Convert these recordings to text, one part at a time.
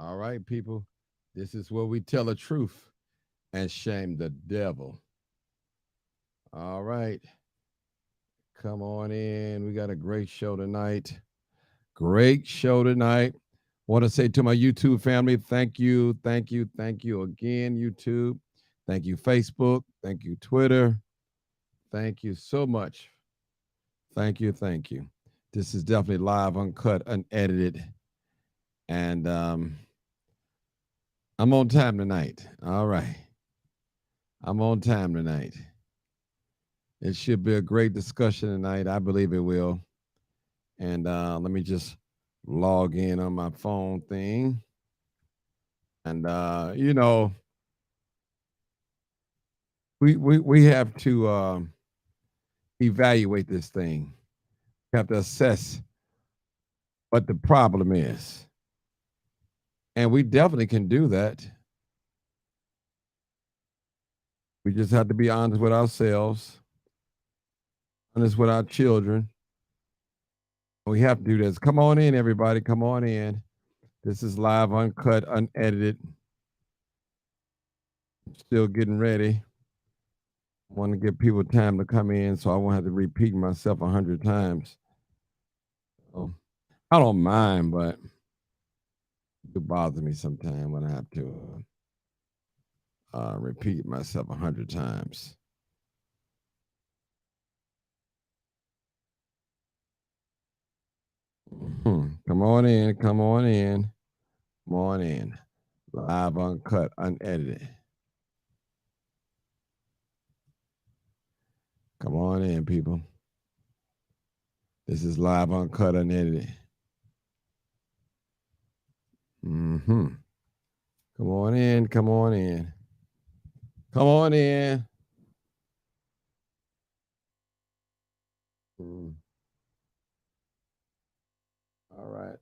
All right, people. This is where we tell the truth and shame the devil. All right. Come on in. We got a great show tonight. Great show tonight. Want to say to my YouTube family, thank you, thank you, thank you again, YouTube. Thank you, Facebook. Thank you, Twitter. Thank you so much. Thank you, thank you. This is definitely live, uncut, unedited, and I'm on time tonight. All right, I'm on time tonight. It should be a great discussion tonight. I believe it will. And let me just log in on my phone thing. And we have to evaluate this thing. We have to assess what the problem is, and we definitely can do that. We just have to be honest with ourselves, honest with our children. We have to do this. Come on in, everybody. Come on in. This is live, uncut, unedited. Still getting ready. I want to give people time to come in so I won't have to repeat myself 100 times. So, I don't mind, but it bothers me sometimes when I have to repeat myself 100 times. Come on in, come on in, come on in. Live, uncut, unedited. Come on in, people. This is live, uncut, unedited. Come on in, come on in. Come on in. Mm. All right.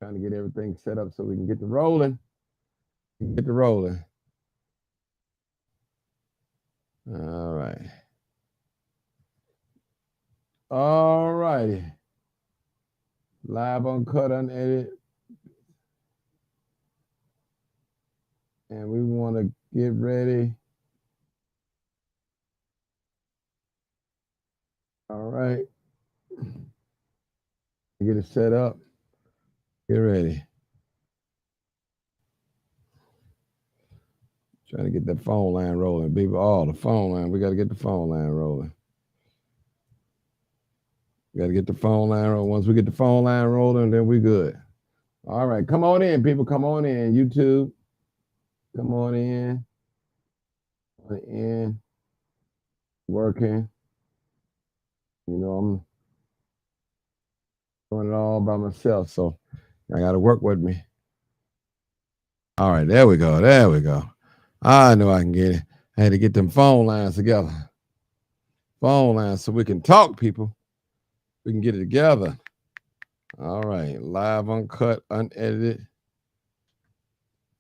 Trying to get everything set up so we can get to rolling. Get to rolling. All right. All righty. Live, uncut, unedited. And we want to get ready. All right. Get it set up. Get ready. Trying to get that phone line rolling. People, the phone line. We got to get the phone line rolling. We got to get the phone line rolling. Once we get the phone line rolling, then we good. All right. Come on in, people. Come on in. YouTube. Come on in. Come on in. Working. I'm doing it all by myself. So I got to work with me. All right. There we go. There we go. I know I can get it. I had to get them phone lines together. Phone lines so we can talk, people. We can get it together. All right. Live, uncut, unedited.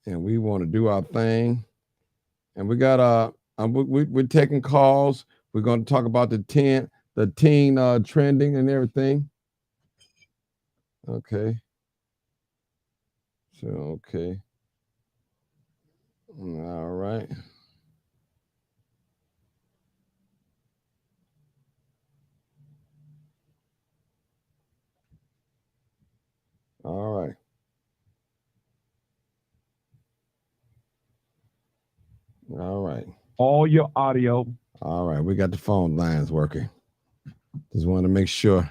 And we want to do our thing. And we got we're taking calls. We're going to talk about the teen trending and everything. Okay. So okay. All right. All right. All right. All your audio. All right. We got the phone lines working. Just want to make sure.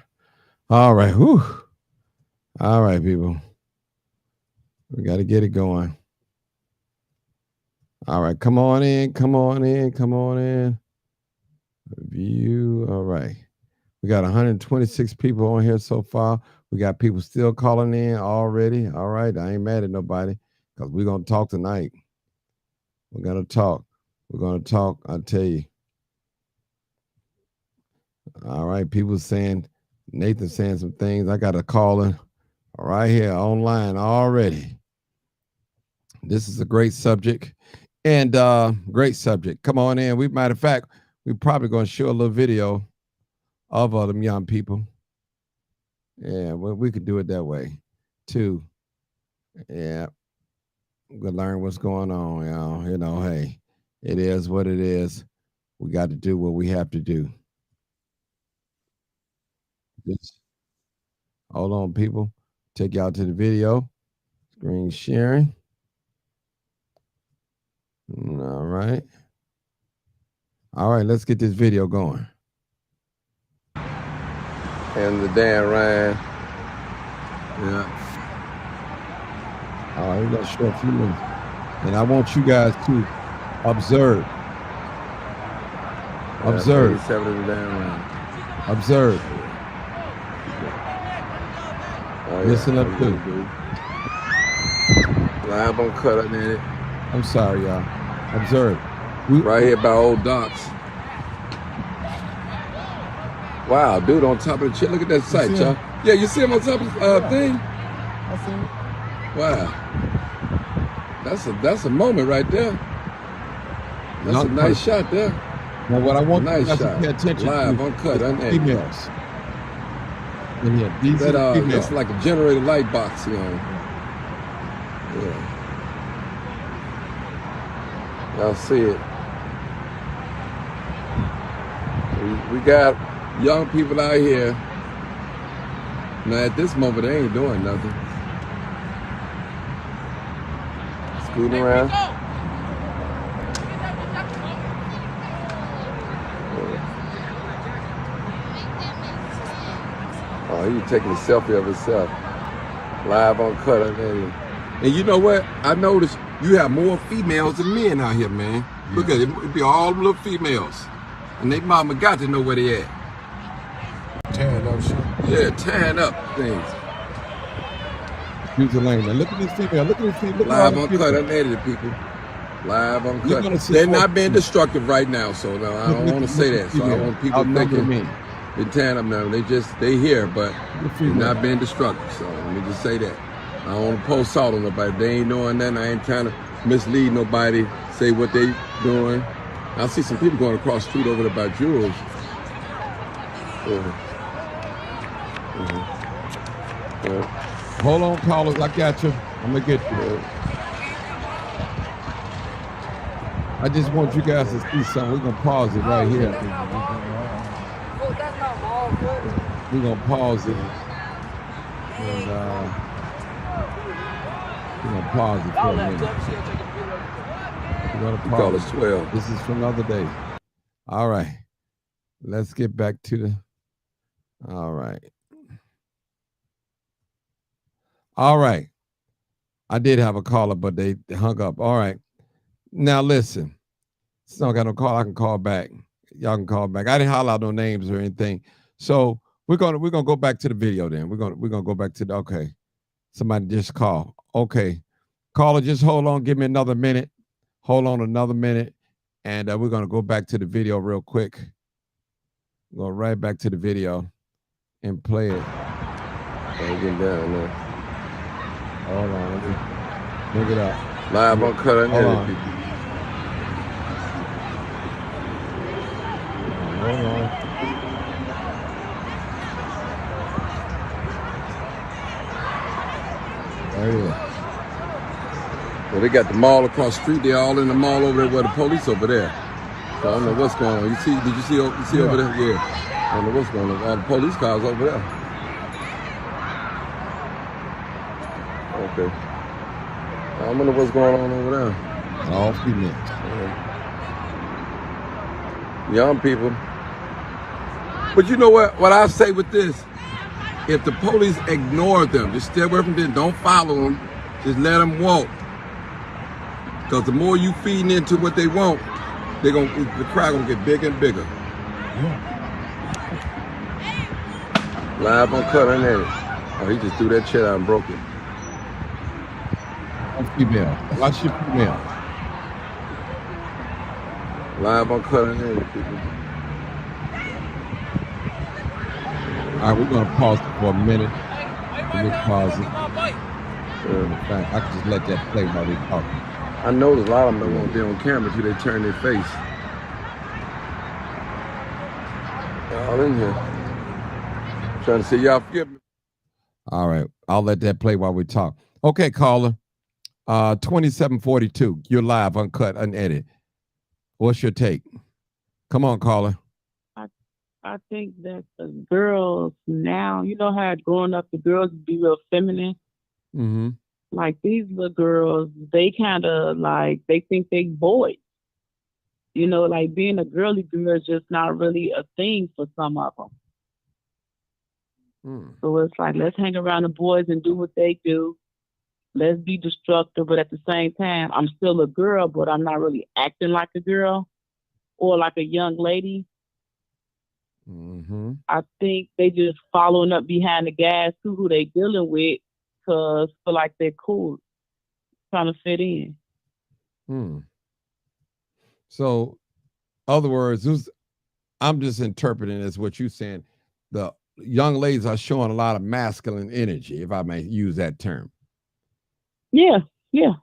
All right. Whew. All right, people. We got to get it going. All right. Come on in. Come on in. Come on in. View. All right. We got 126 people on here so far. We got people still calling in already. All right. I ain't mad at nobody because we're going to talk tonight. We're going to talk. We're going to talk. I'll tell you. All right. People saying, Nathan saying some things. I got a caller right here online already. This is a great subject and great subject. Come on in. Matter of fact, we're probably going to show a little video of them young people. Yeah, well, we could do it that way too. Yeah, we learn what's going on, y'all. Hey, it is what it is. We got to do what we have to do. Just hold on, people. Take y'all to the video. Screen sharing. All right. All right, let's get this video going. And the Dan Ryan. Yeah. All right, we're going to show a few minutes. And I want you guys to observe. Observe. Observe. Listen up too. Live on cut up in it. I'm sorry, y'all. Observe. Right here by Old Docks. Wow, dude on top of the chair. Look at that sight, y'all. Yeah, you see him on top of the thing? I see him. Wow. That's a moment right there. That's a nice shot there. Now what I want you guys to pay attention live, uncut, females. In here. These are the females. That's like a generator light box, Yeah. Y'all see it. We got young people out here. Now at this moment they ain't doing nothing. Scooting around. Oh, he taking a selfie of himself. Live on cut. And you know what? I noticed you have more females than men out here, man. Yeah. Look at it. It be all little females. And they mama got to know where they at. Tearing up shit. Yeah, tearing up things. Use the lane, man. Look at this female. Look at this female. Live on cut. Unedited, people. Live on cut. They're not being destructive right now, so no, I don't want to say that. So I want people thinking they're tearing up now. They here, but they're not being destructive. So let me just say that. I don't want to post salt on nobody. They ain't doing nothing. I ain't trying to mislead nobody, say what they doing. I see some people going across the street over there by Jules. Hold on, callers. I got you. I'm going to get you. I just want you guys to see something. We're going to pause it right here. We're going to pause it. And, we're going to pause it for a minute. We're going to pause it. 12. This is for another day. All right. Let's get back to the... All right. All right. I did have a caller, but they hung up. All right. Now listen. Still got no call. I can call back. Y'all can call back. I didn't holler out no names or anything. So we're gonna go back to the video then. We're gonna go back to the okay. Somebody just call. Okay. Caller, just hold on. Give me another minute. Hold on another minute. And we're gonna go back to the video real quick. Go right back to the video and play it. I'm getting down there. Hold on, let me bring it up. Live on cut. Hold on. Hold on. Right here. Well, they got the mall across the street. They're all in the mall over there where the police over there. So I don't know what's going on. Did you see over there? Yeah. I don't know what's going on. All the police cars over there. Okay. I wonder what's going on over there. All females. Young people. But you know what? What I say with this, if the police ignore them, just stay away from them, don't follow them, just let them walk. Because the more you feeding into what they want, the crowd gonna get bigger and bigger. Yeah. Live on cut on that. Oh, he just threw that shit out and broke it. Female. Watch your female. Live on cut on that, people. All right, we're gonna pause it for a minute. We'll pause it. In fact, I can just let that play while we talk. I know there's a lot of them that won't be on camera until they turn their face. All in here. I'm trying to say, y'all forgive me. All right, I'll let that play while we talk. Okay, caller. 2742. You're live, uncut, unedited. What's your take? Come on, caller. I I think that the girls now, you know how growing up the girls be real feminine. Mm-hmm. Like these little girls, they kind of like they think they boys. You know, like being a girly girl is just not really a thing for some of them. Mm. So it's like let's hang around the boys and do what they do. Let's be destructive, but at the same time, I'm still a girl, but I'm not really acting like a girl or like a young lady. Mm-hmm. I think they just following up behind the guys too, who they dealing with, cause feel like they're cool, trying to fit in. Mm. So, other words, I'm just interpreting as what you're saying. The young ladies are showing a lot of masculine energy, if I may use that term. Yeah, yeah.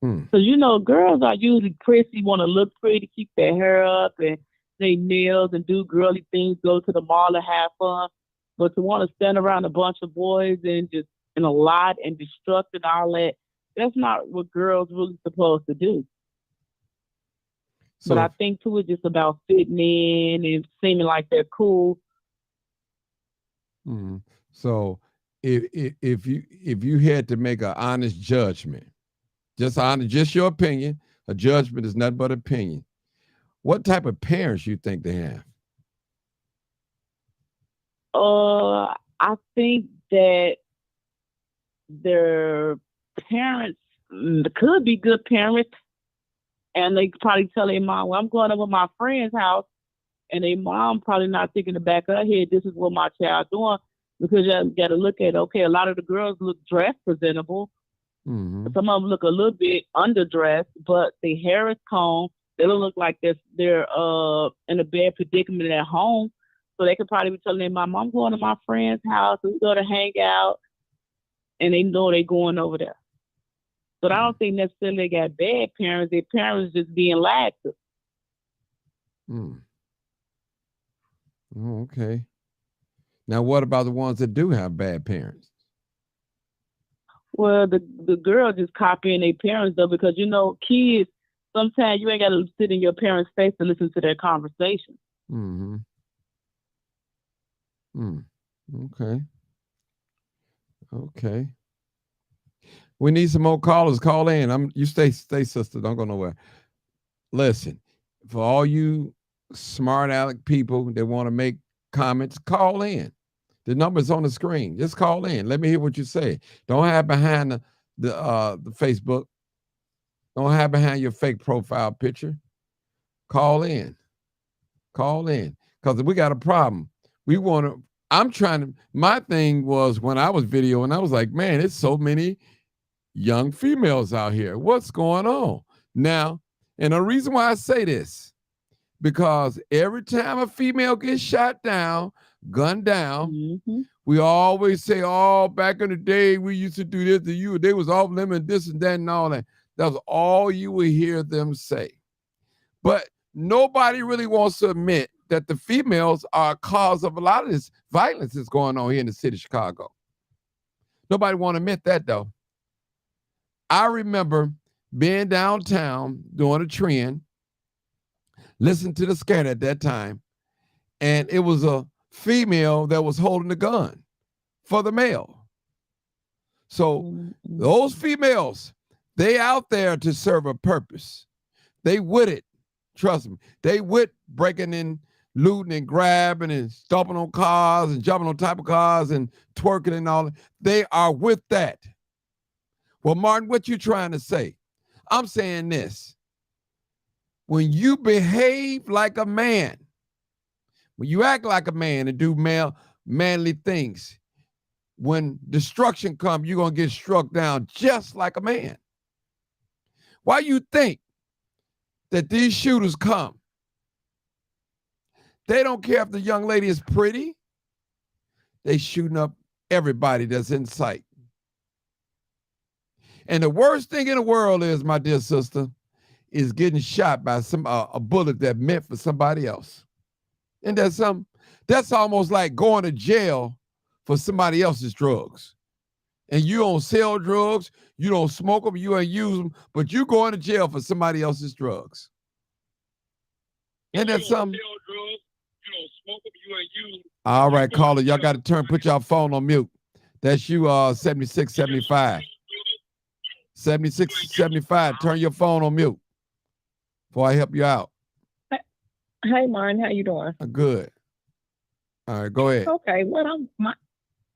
Mm. So you know, girls are usually prissy, want to look pretty, keep their hair up and they nails and do girly things, go to the mall and have fun. But to want to stand around a bunch of boys and just in a lot and destruct and all that, that's not what girls really supposed to do. But So, I think too, it's just about fitting in and seeming like they're cool. mm. so if you had to make an honest judgment, just your opinion, a judgment is nothing but opinion. What type of parents you think they have? I think that their parents could be good parents, and they could probably tell their mom, "Well, I'm going over my friend's house," and their mom probably not thinking in the back of her head, "This is what my child doing," because you got to look at okay, a lot of the girls look dressed presentable. Mm-hmm. Some of them look a little bit underdressed, but their hair is combed. They don't look like they're in a bad predicament at home. So they could probably be telling their mom, "I'm going to my friend's house. We go to hang out," and they know they're going over there. But I don't think necessarily they got bad parents. Their parents just being lied to. Mm. Oh, okay. Now, what about the ones that do have bad parents? Well, the girl just copying their parents though, because you know, kids sometimes you ain't got to sit in your parents' face to listen to their conversation. Mm-hmm. Mm. Okay. Okay. We need some more callers. Call in. You stay, sister. Don't go nowhere. Listen, for all you smart aleck people that want to make comments, call in. The number's on the screen. Just call in. Let me hear what you say. Don't hide behind the Facebook. Don't hide behind your fake profile picture. Call in. Call in. Because we got a problem. We want to. I'm trying to. My thing was when I was videoing, I was like, man, it's so many young females out here. What's going on? Now, and the reason why I say this, because every time a female gets shot down, gunned down, Mm-hmm. we always say, oh, back in the day, we used to do this to you. They was off limit, this and that and all that. That was all you would hear them say. But nobody really wants to admit that the females are a cause of a lot of this violence that's going on here in the city of Chicago. Nobody want to admit that though. I remember being downtown doing a trend, listening to the scan at that time, and it was a female that was holding the gun for the male. So Mm-hmm. those females, they out there to serve a purpose. They with it. Trust me. They with breaking in, looting and grabbing and stomping on cars and jumping on top of cars and twerking and all that. They are with that. Well, Martin, what you trying to say? I'm saying this. When you behave like a man, when you act like a man and do manly things, when destruction comes, you're gonna get struck down just like a man. Why you think that these shooters come? They don't care if the young lady is pretty. They shooting up everybody that's in sight. And the worst thing in the world is, my dear sister, is getting shot by a bullet that meant for somebody else. And that's almost like going to jail for somebody else's drugs. And you don't sell drugs, you don't smoke them, you ain't use them, but you going to jail for somebody else's drugs. And that's something. All right, caller, y'all got to put your phone on mute. That's you, 7675. 7675, turn your phone on mute before I help you out. Hey, Martin, how you doing? Good. All right, go ahead. Okay, well,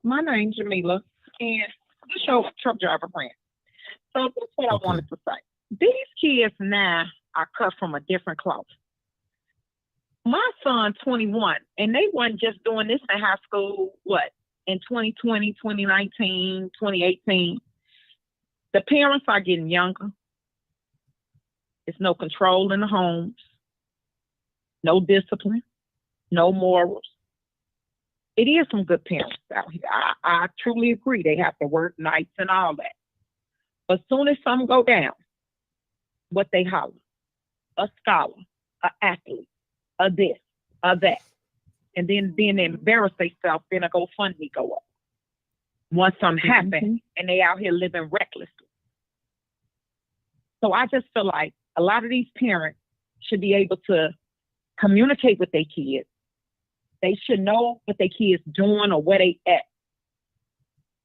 my name's Jamila, and this your truck driver friend. So this is what I wanted to say. These kids now are cut from a different cloth. My son, 21, and they wasn't just doing this in high school, what, in 2020, 2019, 2018. The parents are getting younger. There's no control in the homes, no discipline, no morals. It is some good parents out here. I truly agree. They have to work nights and all that. But as soon as something go down, what they holler, a scholar, an athlete, a this, a that. And then they embarrass themselves, then a GoFundMe go up. Once something happens and they out here living recklessly. So I just feel like a lot of these parents should be able to communicate with their kids. They should know what their kids doing or where they at.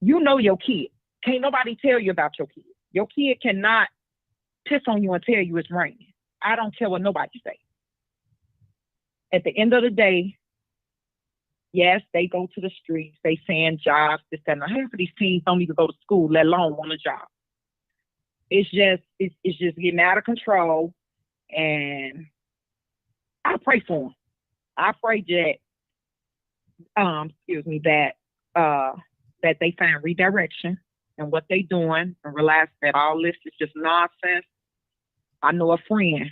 You know your kid. Can't nobody tell you about your kid. Your kid cannot piss on you and tell you it's raining. I don't care what nobody say. At the end of the day, yes, they go to the streets. They saying jobs, this, that, and half of these teens don't even go to school, let alone want a job. It's just getting out of control, and I pray for them. I pray that they find redirection in what they doing and realize that all this is just nonsense. I know a friend,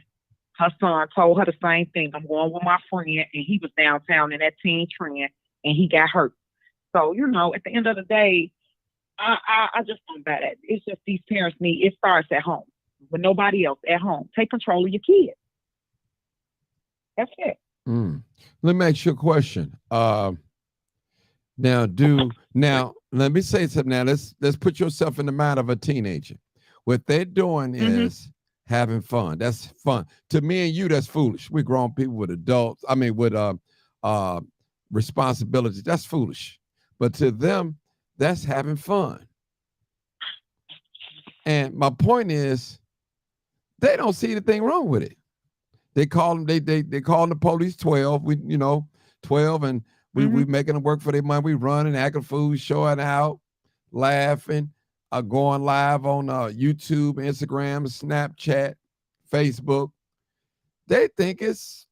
her son told her the same thing. I'm going with my friend, and he was downtown in that teen trend, and he got hurt. So, at the end of the day, I just don't buy that. It's just these parents it starts at home with nobody else at home. Take control of your kids. That's it. Let me ask you a question. Now let me say something. Now let's put yourself in the mind of a teenager. What they're doing is having fun. That's fun. To me and you, that's foolish. We're grown people with responsibilities. That's foolish. But to them, that's having fun. And my point is, they don't see anything wrong with it. They call them, they call the police 12. 12, and we making them work for their money. We running, acting food, showing out, laughing, going live on YouTube, Instagram, Snapchat, Facebook. They think it's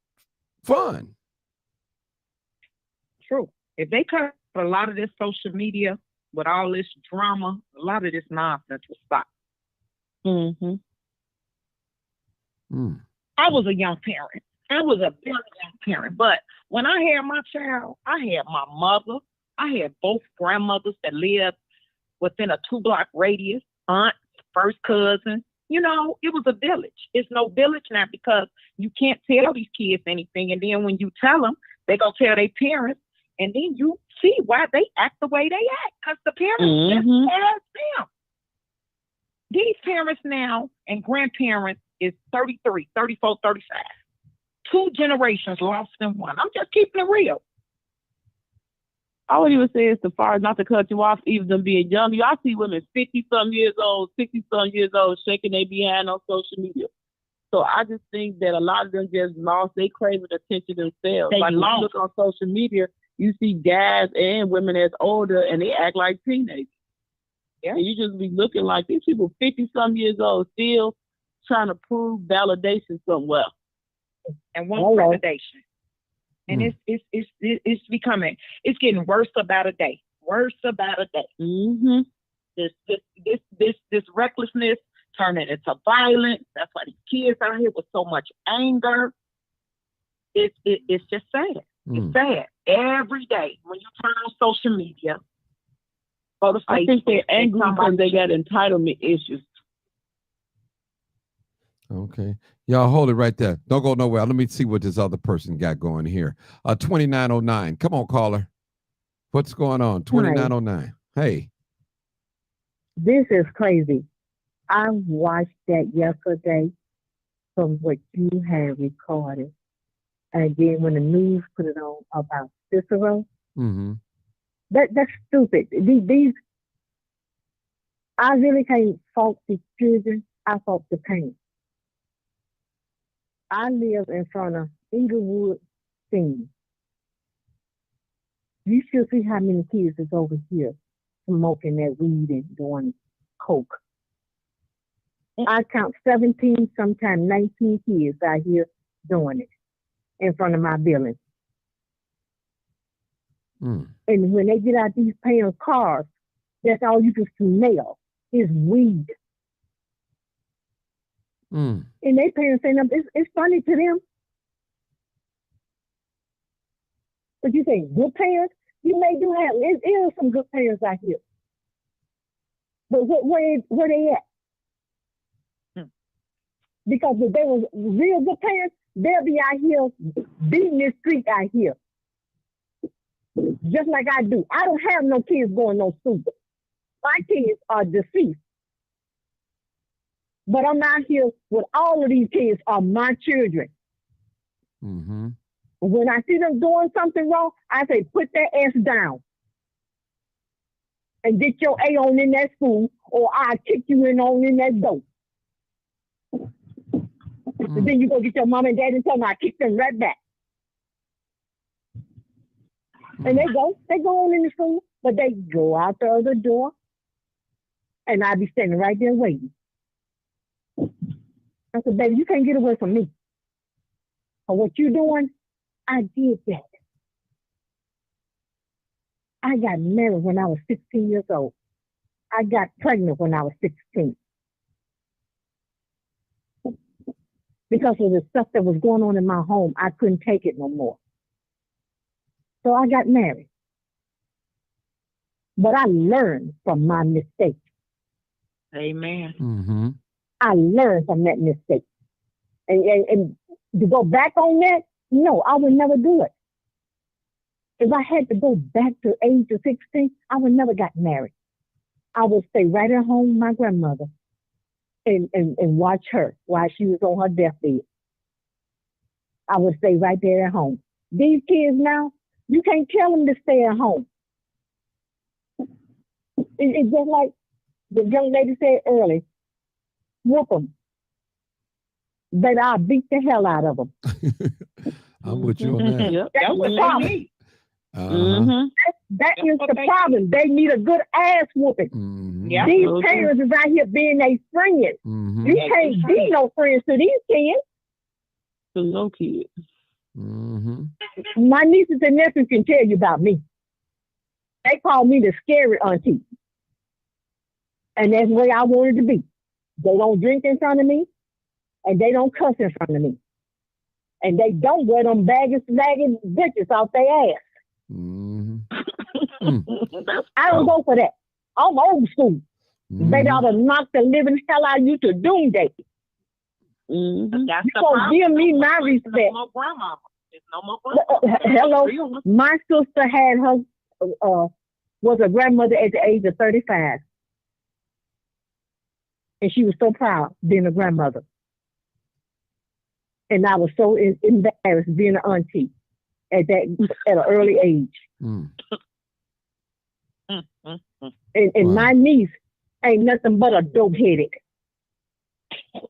fun. True. If they cut a lot of this social media with all this drama, a lot of this nonsense will stop. I was a young parent. I was a very young parent. But when I had my child, I had my mother. I had both grandmothers that lived within a 2-block radius, aunts, first cousins. It was a village. It's no village now because you can't tell these kids anything. And then when you tell them, they going to tell their parents. And then you see why they act the way they act, because the parents just ask them. These parents now and grandparents is 33, 34, 35. 2 generations lost in one. I'm just keeping it real. I would even say it's as far as not to cut you off, even them being young. I see women 50-some years old, 60-some years old, shaking their behind on social media. So I just think that a lot of them just lost their craving attention themselves. Like, when you look on social media, you see guys and women that's older, and they act like teenagers. Yeah. And you just be looking like these people 50-some years old still trying to prove validation somewhere. And want validation. And it's becoming, it's getting worse about a day. Worse about a day. This recklessness turning into violence. That's why these kids out here with so much anger. It's just sad. It's sad. Every day when you turn on social media, go to Facebook, I think they're angry because they got entitlement issues. Okay. Y'all hold it right there. Don't go nowhere. Let me see what this other person got going here. 2909. Come on, caller. What's going on? 2909. Hey. This is crazy. I watched that yesterday from what you had recorded. And then when the news put it on about Cicero, Mm-hmm. that's stupid. I really can't fault the children. I fault the parents. I live in front of Inglewood Senior. You should see how many kids is over here smoking that weed and doing coke. I count 17, sometimes 19 kids out here doing it in front of my building. Mm. And when they get out these paying cars, that's all you can smell is weed. Mm. And they parents saying it's funny to them. But you say good parents, you may do have it is some good parents out here. But where they at? Hmm. Because if they was real good parents, they'll be out here beating this street out here. Just like I do. I don't have no kids going no school. My kids are deceased. But I'm out here with all of these kids are my children. Mm-hmm. When I see them doing something wrong, I say, put that ass down and get your A on in that school, or I'll kick you in that door. And then you go get your mom and dad and tell them I kick them right back. And they go on in the school, but they go out the other door, and I be standing right there waiting. I said, baby, you can't get away from me. For what you doing, I did that. I got married when I was 16 years old. I got pregnant when I was 16. Because of the stuff that was going on in my home, I couldn't take it no more. So I got married. But I learned from my mistakes. Amen. Mm-hmm. I learned from that mistake. And to go back on that, no, I would never do it. If I had to go back to age of 16, I would never got married. I would stay right at home with my grandmother and watch her while she was on her deathbed. I would stay right there at home. These kids now, you can't tell them to stay at home. It's just like the young lady said earlier, whoop them. But I'll beat the hell out of them. I'm with you on that. Yep. That's what they need. Uh-huh. That is the problem. They need a good ass whooping. Mm-hmm. Yeah. These Okay. parents is out here being their friends. Mm-hmm. You can't be no friends to these kids. To no kids. Mm-hmm. My nieces and nephews can tell you about me. They call me the scary auntie. And that's the way I wanted to be. They don't drink in front of me, and they don't cuss in front of me. And they don't wear them baggy bitches off their ass. Mm-hmm. I don't go for that. I'm old school. Mm-hmm. They ought to knock the living hell out of you to doomsday. Mm-hmm. That's You the gonna problem. give me my There's respect. no more grandmama. There's no more grandmama. Hello, Real one. my sister had her was a grandmother at the age of 35, and she was so proud being a grandmother. And I was so embarrassed being an auntie at an early age. Mm. And Wow. my niece ain't nothing but a dope headed.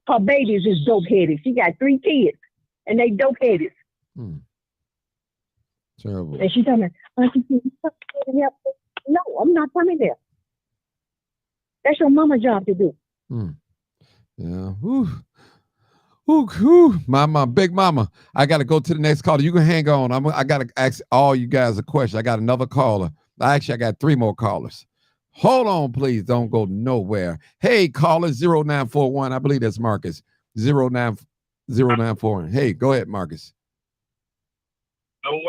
Her babies is dope headed. She got 3 kids, and they dope headed. Mm. Terrible. And she told me, Auntie, can you come here and help me? No, I'm not coming there. That's your mama's job to do. Mm. Yeah. Whew. Whew, whew. My big mama. I got to go to the next caller. You can hang on. I got to ask all you guys a question. I got another caller. Actually, I got 3 more callers. Hold on, please. Don't go nowhere. Hey, caller 0941. I believe that's Marcus. 09094. Hey, go ahead, Marcus. No way.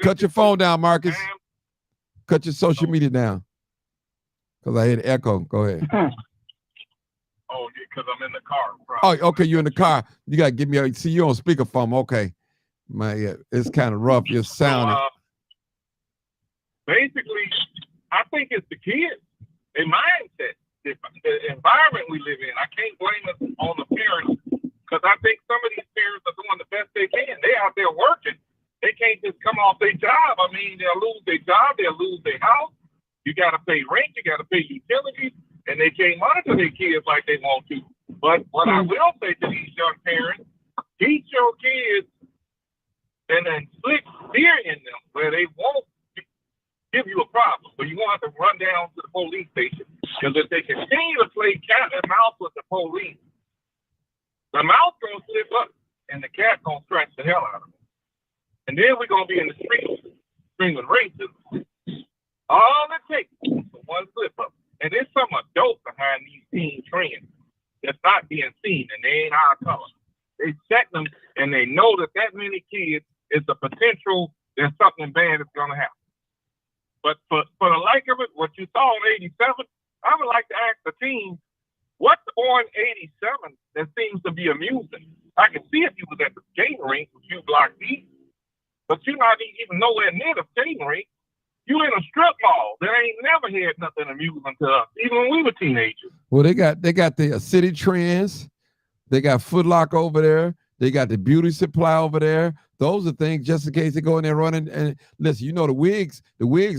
Cut your phone down, Marcus. Cut your social media down. Because I hear the echo. Go ahead. Oh, because I'm in the car. Right. Oh, okay. You're in the car. You got to give me a. See, you on speakerphone. Okay. Yeah, it's kind of rough. You're sounding. Basically, I think it's the kids, their mindset, the environment we live in. I can't blame us on the parents because I think some of these parents are doing the best they can. They out there working. They can't just come off their job. I mean, they'll lose their job. They'll lose their house. You got to pay rent. You got to pay utilities. And they can't monitor their kids like they want to. But what I will say to these young parents, teach your kids and then inflict fear in them where they won't give you a problem. So you won't have to run down to the police station. Because if they continue to play cat and mouse with the police, the mouse going to slip up and the cat going to scratch the hell out of them. And then we're going to be in the streets screaming racism. All it takes is one slip up. And there's some adults behind these teen trends that's not being seen, and they ain't our color. They check them, and they know that many kids is the potential that something bad is going to happen. But for the like of it, what you saw in 87, I would like to ask the team, what's on 87 that seems to be amusing? I can see if you was at the skating rink a few blocks east, but you're not even nowhere near the skating rink. You in a strip mall that ain't never had nothing amusing to us, even when we were teenagers. Well, they got the city trends. They got Foot Locker over there. They got the beauty supply over there. Those are things just in case they go in there running. And listen, you know the wigs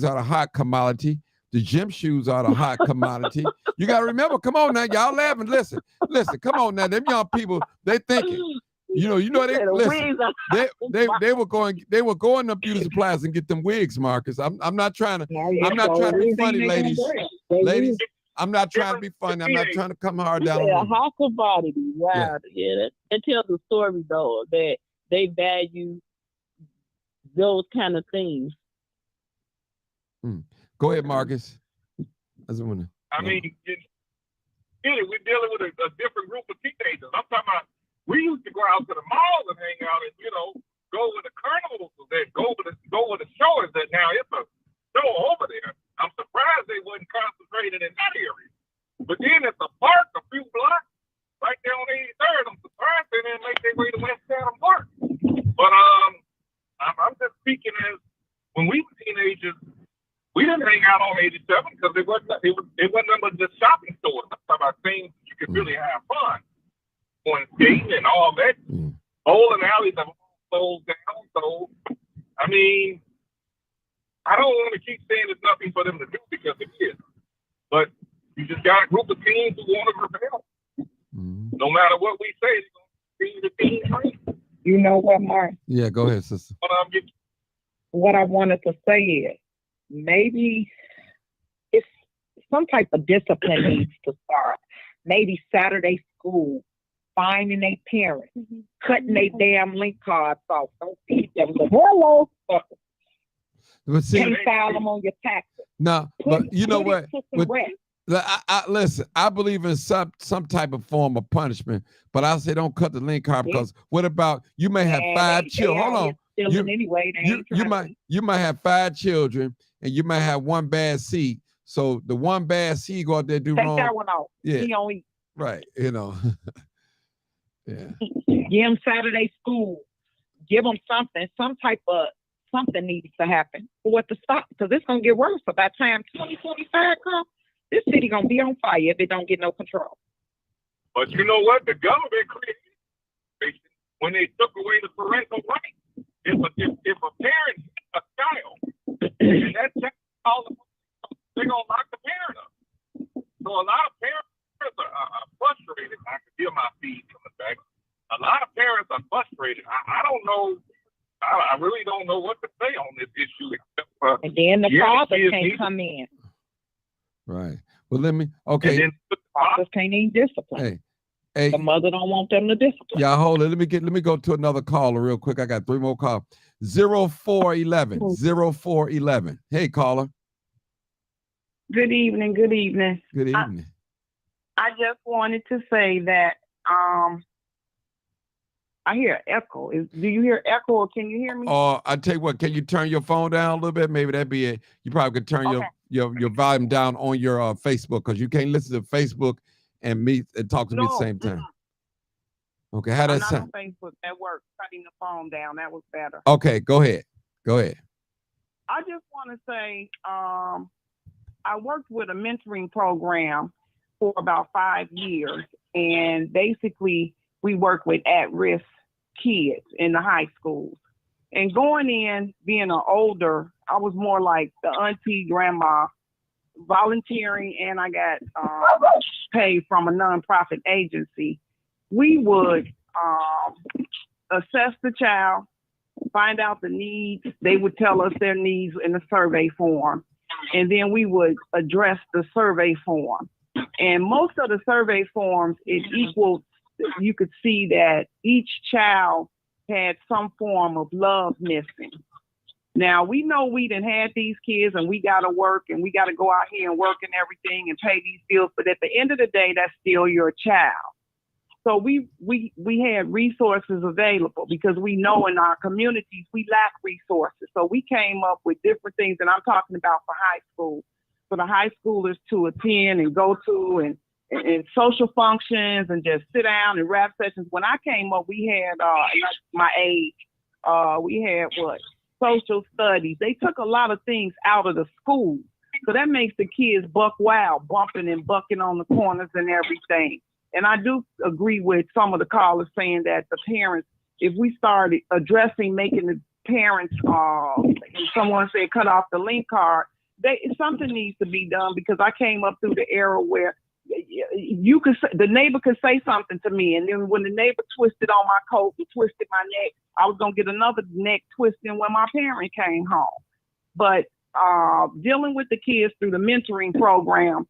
are the hot commodity. The gym shoes are the hot commodity. You got to remember, come on now, y'all laughing. Listen, come on now. Them young people, they thinking. You know they listen. They were going to beauty supplies and get them wigs, Marcus. I'm not trying to be funny, ladies. Ladies, I'm not trying to be funny. I'm not trying to come hard down. Yeah, high commodity. Wow. Yeah, that tells a story though that they value those kind of things. Go ahead, Marcus. I mean, we're dealing with a different group of teenagers. I'm talking about. We used to go out to the mall and hang out and, go with the carnivals that go with the shows that now it's a show over there. I'm surprised they wasn't concentrated in that area. But then it's a park a few blocks right there on 83rd. I'm surprised they didn't make their way to West Chatham Park. But I'm just speaking as when we were teenagers, we didn't hang out on 87 because it wasn't nothing but just shopping stores. I'm talking about things you could really have fun. Going skating and all that. Bowling alleys have closed down. So, I mean, I don't want to keep saying there's nothing for them to do because it is. But you just got a group of teens who want to rebel. No matter what we say, they're going to continue to team. You know what, Mark? Yeah, go ahead, sister. What I wanted to say is maybe it's some type of discipline needs to start. Maybe Saturday school. Finding their parents, cutting their damn link cards off. Don't feed them the hello. Can't file them on your taxes. No, but you know what? Listen, I believe in some type of form of punishment, but I say don't cut the link card because what about you may have 5 children? Hold on. You might have 5 children and you might have one bad seed. So the one bad seed go out there do wrong. Take that one off. Yeah. He don't eat. Right. Yeah. Give them Saturday school. Give them something. Something needs to happen for it to stop because it's gonna get worse. So by the time 2025 comes, this city gonna be on fire if it don't get no control. But you know what? The government created when they took away the parental rights. If a parent a child, and that child, they're gonna lock the parent up. So a lot of parents are frustrated. I can feel my feet coming back. A lot of parents are frustrated. I don't know. I really don't know what to say on this issue. Except for, and then the fathers can't come in. Right. Well, let me. Okay. And the fathers can't even discipline. Hey. The mother don't want them to discipline. Yeah, hold it. Let me go to another caller real quick. I got 3 more calls. 0411. 0411. Hey, caller. Good evening. Good evening. I just wanted to say that I hear echo. Do you hear echo or can you hear me? I tell you what, can you turn your phone down a little bit? Maybe that'd be it. You probably could turn your volume down on your Facebook because you can't listen to Facebook and me and talk to me at the same time. Okay, how that sound? On Facebook, that worked. Cutting the phone down, that was better. Okay, go ahead. I just want to say, I worked with a mentoring program for about 5 years, and basically we work with at-risk kids in the high schools. And going in, being an older, I was more like the auntie, grandma, volunteering, and I got paid from a nonprofit agency. We would assess the child, find out the needs. They would tell us their needs in the survey form, and then we would address the survey form. And most of the survey forms, it equaled, you could see that each child had some form of love missing. Now, we know we done had these kids and we got to work and we got to go out here and work and everything and pay these bills. But at the end of the day, that's still your child. So we had resources available because we know in our communities we lack resources. So we came up with different things, and I'm talking about for high school, for the high schoolers to attend and go to and social functions and just sit down and rap sessions. When I came up, we had my age, we had social studies. They took a lot of things out of the school. So that makes the kids buck wild, bumping and bucking on the corners and everything. And I do agree with some of the callers saying that the parents, if we started addressing making the parents, someone said cut off the link card, something needs to be done, because I came up through the era where the neighbor could say something to me, and then when the neighbor twisted on my coat and twisted my neck, I was gonna get another neck twisting when my parent came home. But dealing with the kids through the mentoring program,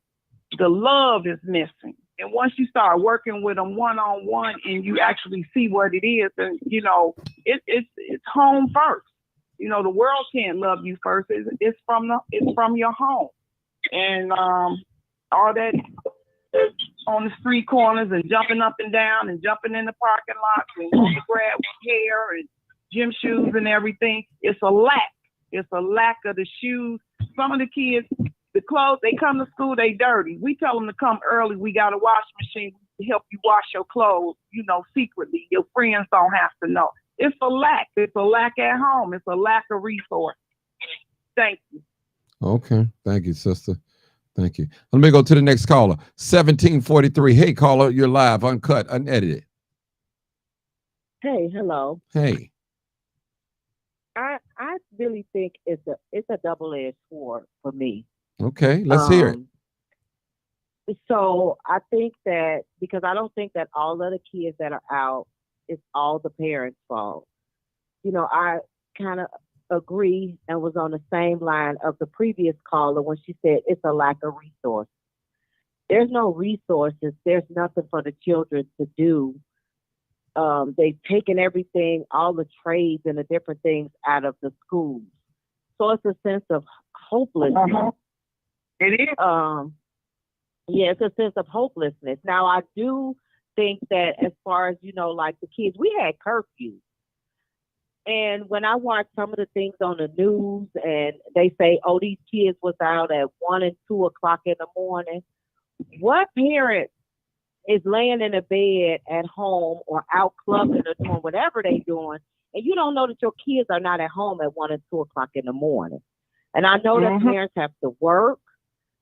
the love is missing. And once you start working with them one-on-one and you actually see what it is, and it's home first. The world can't love you first. It's from your home, and all that on the street corners and jumping up and down and jumping in the parking lots and grab hair and gym shoes and everything. It's a lack. It's a lack of the shoes. Some of the kids, the clothes, they come to school, they dirty. We tell them to come early. We got a wash machine to help you wash your clothes, secretly. Your friends don't have to know. It's a lack. It's a lack at home. It's a lack of resources. Thank you. Okay. Thank you, sister. Thank you. Let me go to the next caller. 1743. Hey, caller, you're live, uncut, unedited. Hey, hello. Hey. I really think it's a double-edged sword for me. Okay, let's hear it. So I think that, because I don't think that all of the kids that are out is all the parents' fault. I kind of agree and was on the same line of the previous caller when she said it's a lack of resources. There's no resources. There's nothing for the children to do. They've taken everything, all the trades and the different things out of the schools. So it's a sense of hopelessness. Uh-huh. It is. Yeah, it's a sense of hopelessness. Now, I do think that as far as, like the kids, we had curfews. And when I watch some of the things on the news and they say, oh, these kids was out at 1 and 2 o'clock in the morning, what parent is laying in a bed at home or out clubbing or doing whatever they doing, and you don't know that your kids are not at home at 1 and 2 o'clock in the morning? And I know that parents have to work,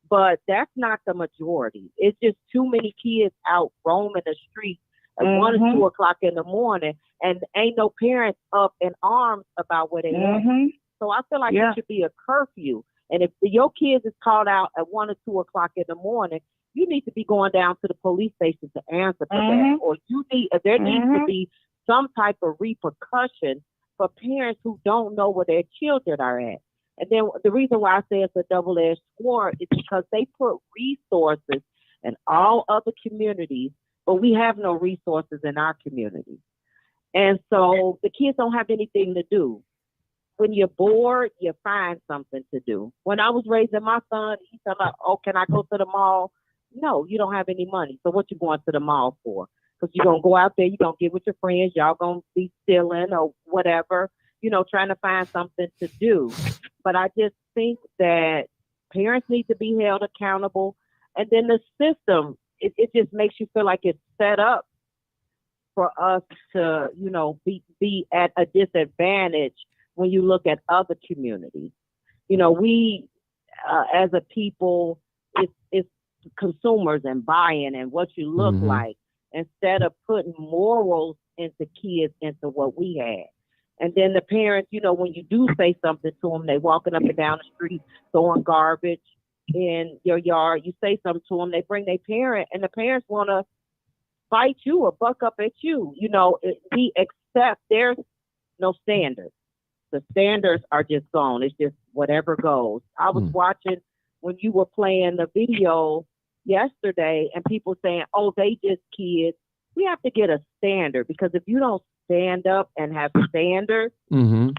but that's not the majority. It's just too many kids out roaming the streets at 1 and 2 o'clock in the morning, and ain't no parents up in arms about where they at. So I feel like it should be a curfew. And if your kids is called out at 1 or 2 o'clock in the morning, you need to be going down to the police station to answer for that. Or there needs to be some type of repercussion for parents who don't know where their children are at. And then the reason why I say it's a double-edged sword is because they put resources in all other communities, but we have no resources in our community. And so the kids don't have anything to do. When you're bored, you find something to do. When I was raising my son, he said, oh, can I go to the mall? No, you don't have any money. So what you going to the mall for? Because you're going to go out there, you're going to get with your friends, y'all going to be stealing or whatever, trying to find something to do. But I just think that parents need to be held accountable. And then the system, it just makes you feel like it's set up for us to, be at a disadvantage when you look at other communities. as a people, it's consumers and buying and what you look Mm-hmm. like instead of putting morals into kids into what we had. And then the parents, when you do say something to them, they walking up and down the street throwing garbage in your yard. You say something to them, they bring their parent, and the parents want to fight you or buck up at you. We accept there's no standards. The standards are just gone. It's just whatever goes. I was Mm. watching when you were playing the video yesterday and people saying, oh, they just kids. We have to get a standard because if you don't stand up and have standards, Mm-hmm.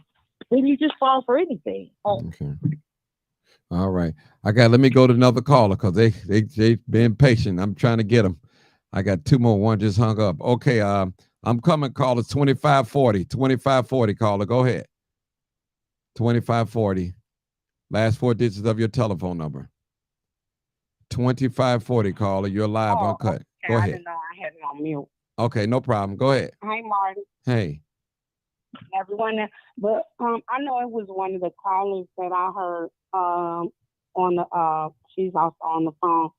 then you just fall for anything. Okay. All right. Let me go to another caller because they been patient. I'm trying to get them. I got two more. One just hung up. Okay. I'm coming. Caller 2540. 2540 caller. Go ahead. 2540. Last four digits of your telephone number. 2540 caller. You're live Oh, uncut. okay. Go I ahead. didn't know I had it on mute. Okay, no problem. Go ahead. Hi, Marty. Hey. Everyone. But I know it was one of the callers that I heard on the she's also on the phone.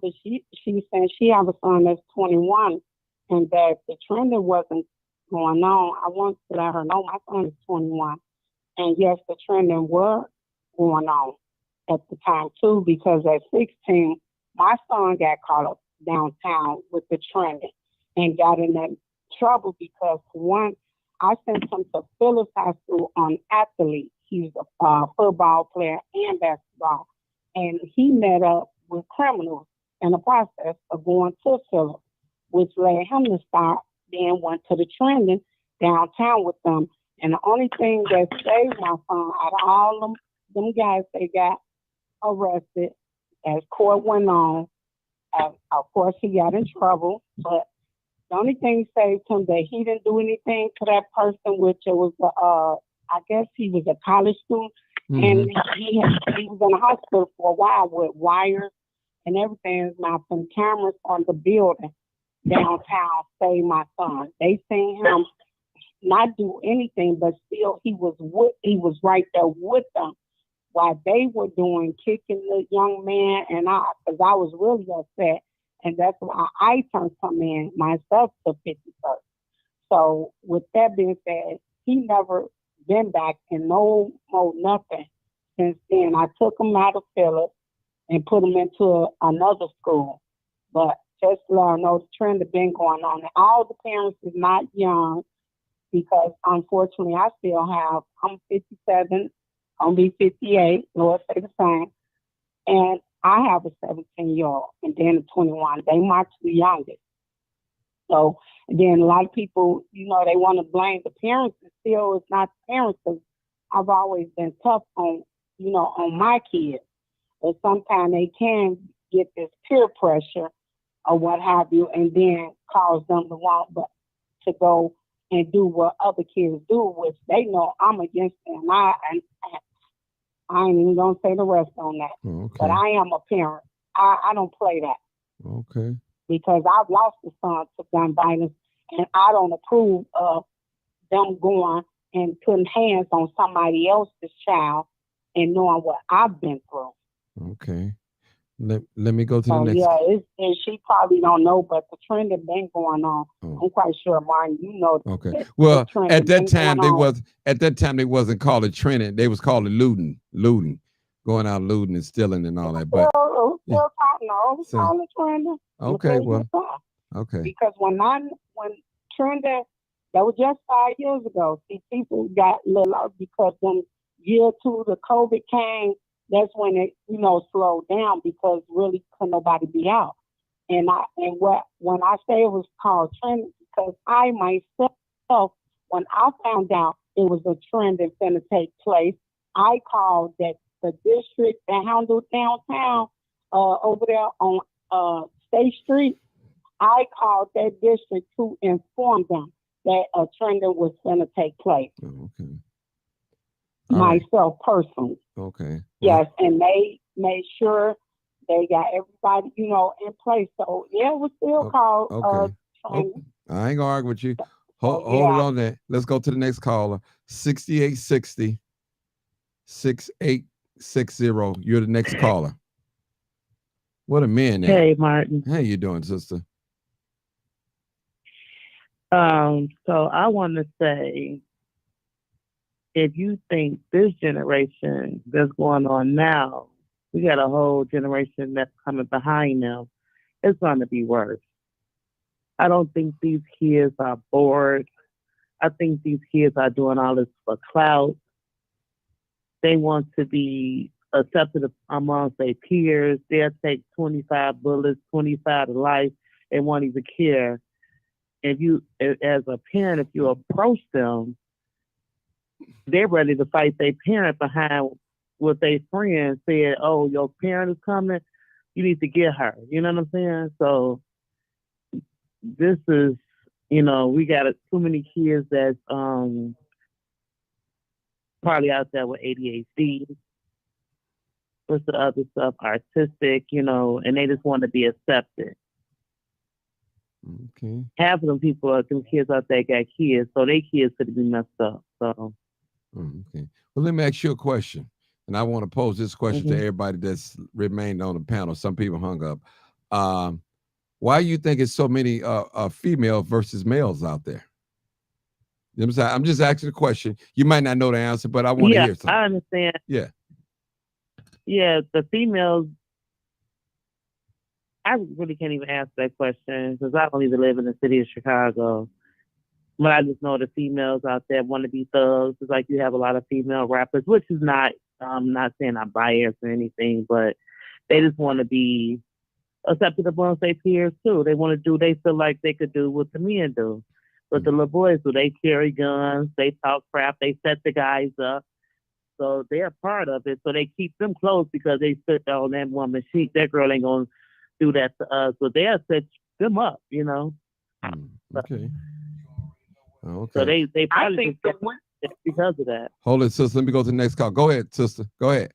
But she said she have a son that's 21, and that the trending wasn't going on. I want to let her know my son is 21, and yes, the trending was going on at the time too. Because at 16, my son got caught up downtown with the trending and got in that trouble because one, I sent him to Phillips High School on athlete. He's a football player and basketball. And he met up with criminals in the process of going to Phillips, which led him to start, then went to the trending downtown with them. And the only thing that saved my son out of all them guys they got arrested as court went on. Of course, he got in trouble, but the only thing saved him that he didn't do anything to that person, which it was I guess he was a college student, Mm-hmm. and he was in the hospital for a while with wires and everything. Now some cameras on the building downtown saved my son. They seen him not do anything, but still he was right there with them while they were doing kicking the young man, and because I was really upset. And that's why I turned him in myself to 51st. So with that being said, he never been back in no more nothing since then. I took him out of Phillips and put him into another school. But just to let her know the trend has been going on. And all the parents is not young because unfortunately I'm 57, I'm be 58, Lord say the same. And I have a 17-year-old and then a 21. They my two youngest. So then a lot of people, they want to blame the parents, and still it's not the parents. Because I've always been tough on my kids. But sometimes they can get this peer pressure or what have you, and then cause them to want to go and do what other kids do, which they know I'm against them. I ain't even gonna say the rest on that. Okay. But I am a parent. I don't play that Okay. because I've lost a son to gun violence, and I don't approve of them going and putting hands on somebody else's child and knowing what I've been through. Okay. Let me go to the So next. yeah, and she probably don't know, but the trend has been going on. Oh. I'm quite sure, Martin, Okay. the Well, trend at has that been time going on. they wasn't called it trending. They was called it looting, going out looting and stealing and all that. But yeah. So, Call it trending. okay. Well. Okay. Because when trending, that was just 5 years ago. See, people got little out because when year two the COVID came, that's when it slowed down because really couldn't nobody be out. And when I say it was called trending, because I myself, when I found out it was a trend that's going to take place, I called that the district that handled downtown over there on State Street. I called that district to inform them that a trending was going to take place. Oh, okay. All myself personally. Okay. Yes, and they made sure they got everybody, in place. So yeah, it was still called training. I ain't gonna argue with you. So, Hold it on there. Let's go to the next caller. 6860. 660. You're the next caller. What a man at? Hey, Martin. How you doing, sister? So I want to say, if you think this generation that's going on now, we got a whole generation that's coming behind them, it's going to be worse. I don't think these kids are bored. I think these kids are doing all this for clout. They want to be accepted amongst their peers. They'll take 25 bullets, 25 to life, and won't even care. If you, as a parent, if you approach them, they're ready to fight their parent behind what their friend said. Oh, your parent is coming. You need to get her. You know what I'm saying? So this is, we got too many kids that's probably out there with ADHD. What's the other stuff? Artistic, and they just want to be accepted. Okay. Half of them kids out there got kids, so they kids could be messed up. So. Okay. Well, let me ask you a question, and I want to pose this question to Mm-hmm. everybody that's remained on the panel. Some people hung up. Why you think it's so many females versus males out there? You know what I'm saying? I'm just asking a question. You might not know the answer, but I want to Yeah, hear something. I understand. Yeah. Yeah, the females. I really can't even answer that question because I don't even live in the city of Chicago. But I just know the females out there want to be thugs. It's like you have a lot of female rappers, which is not. I'm not saying I'm biased or anything, but they just want to be accepted amongst their peers too. They want to do. They feel like they could do what the men do. But the little boys do. They carry guns. They talk crap. They set the guys up. So they're part of it. So they keep them close because they sit on that woman. That girl ain't gonna do that to us. So they'll set them up. Okay. Okay. So they I probably think the just because of that. Hold it, sister. Let me go to the next call. Go ahead, sister. Go ahead.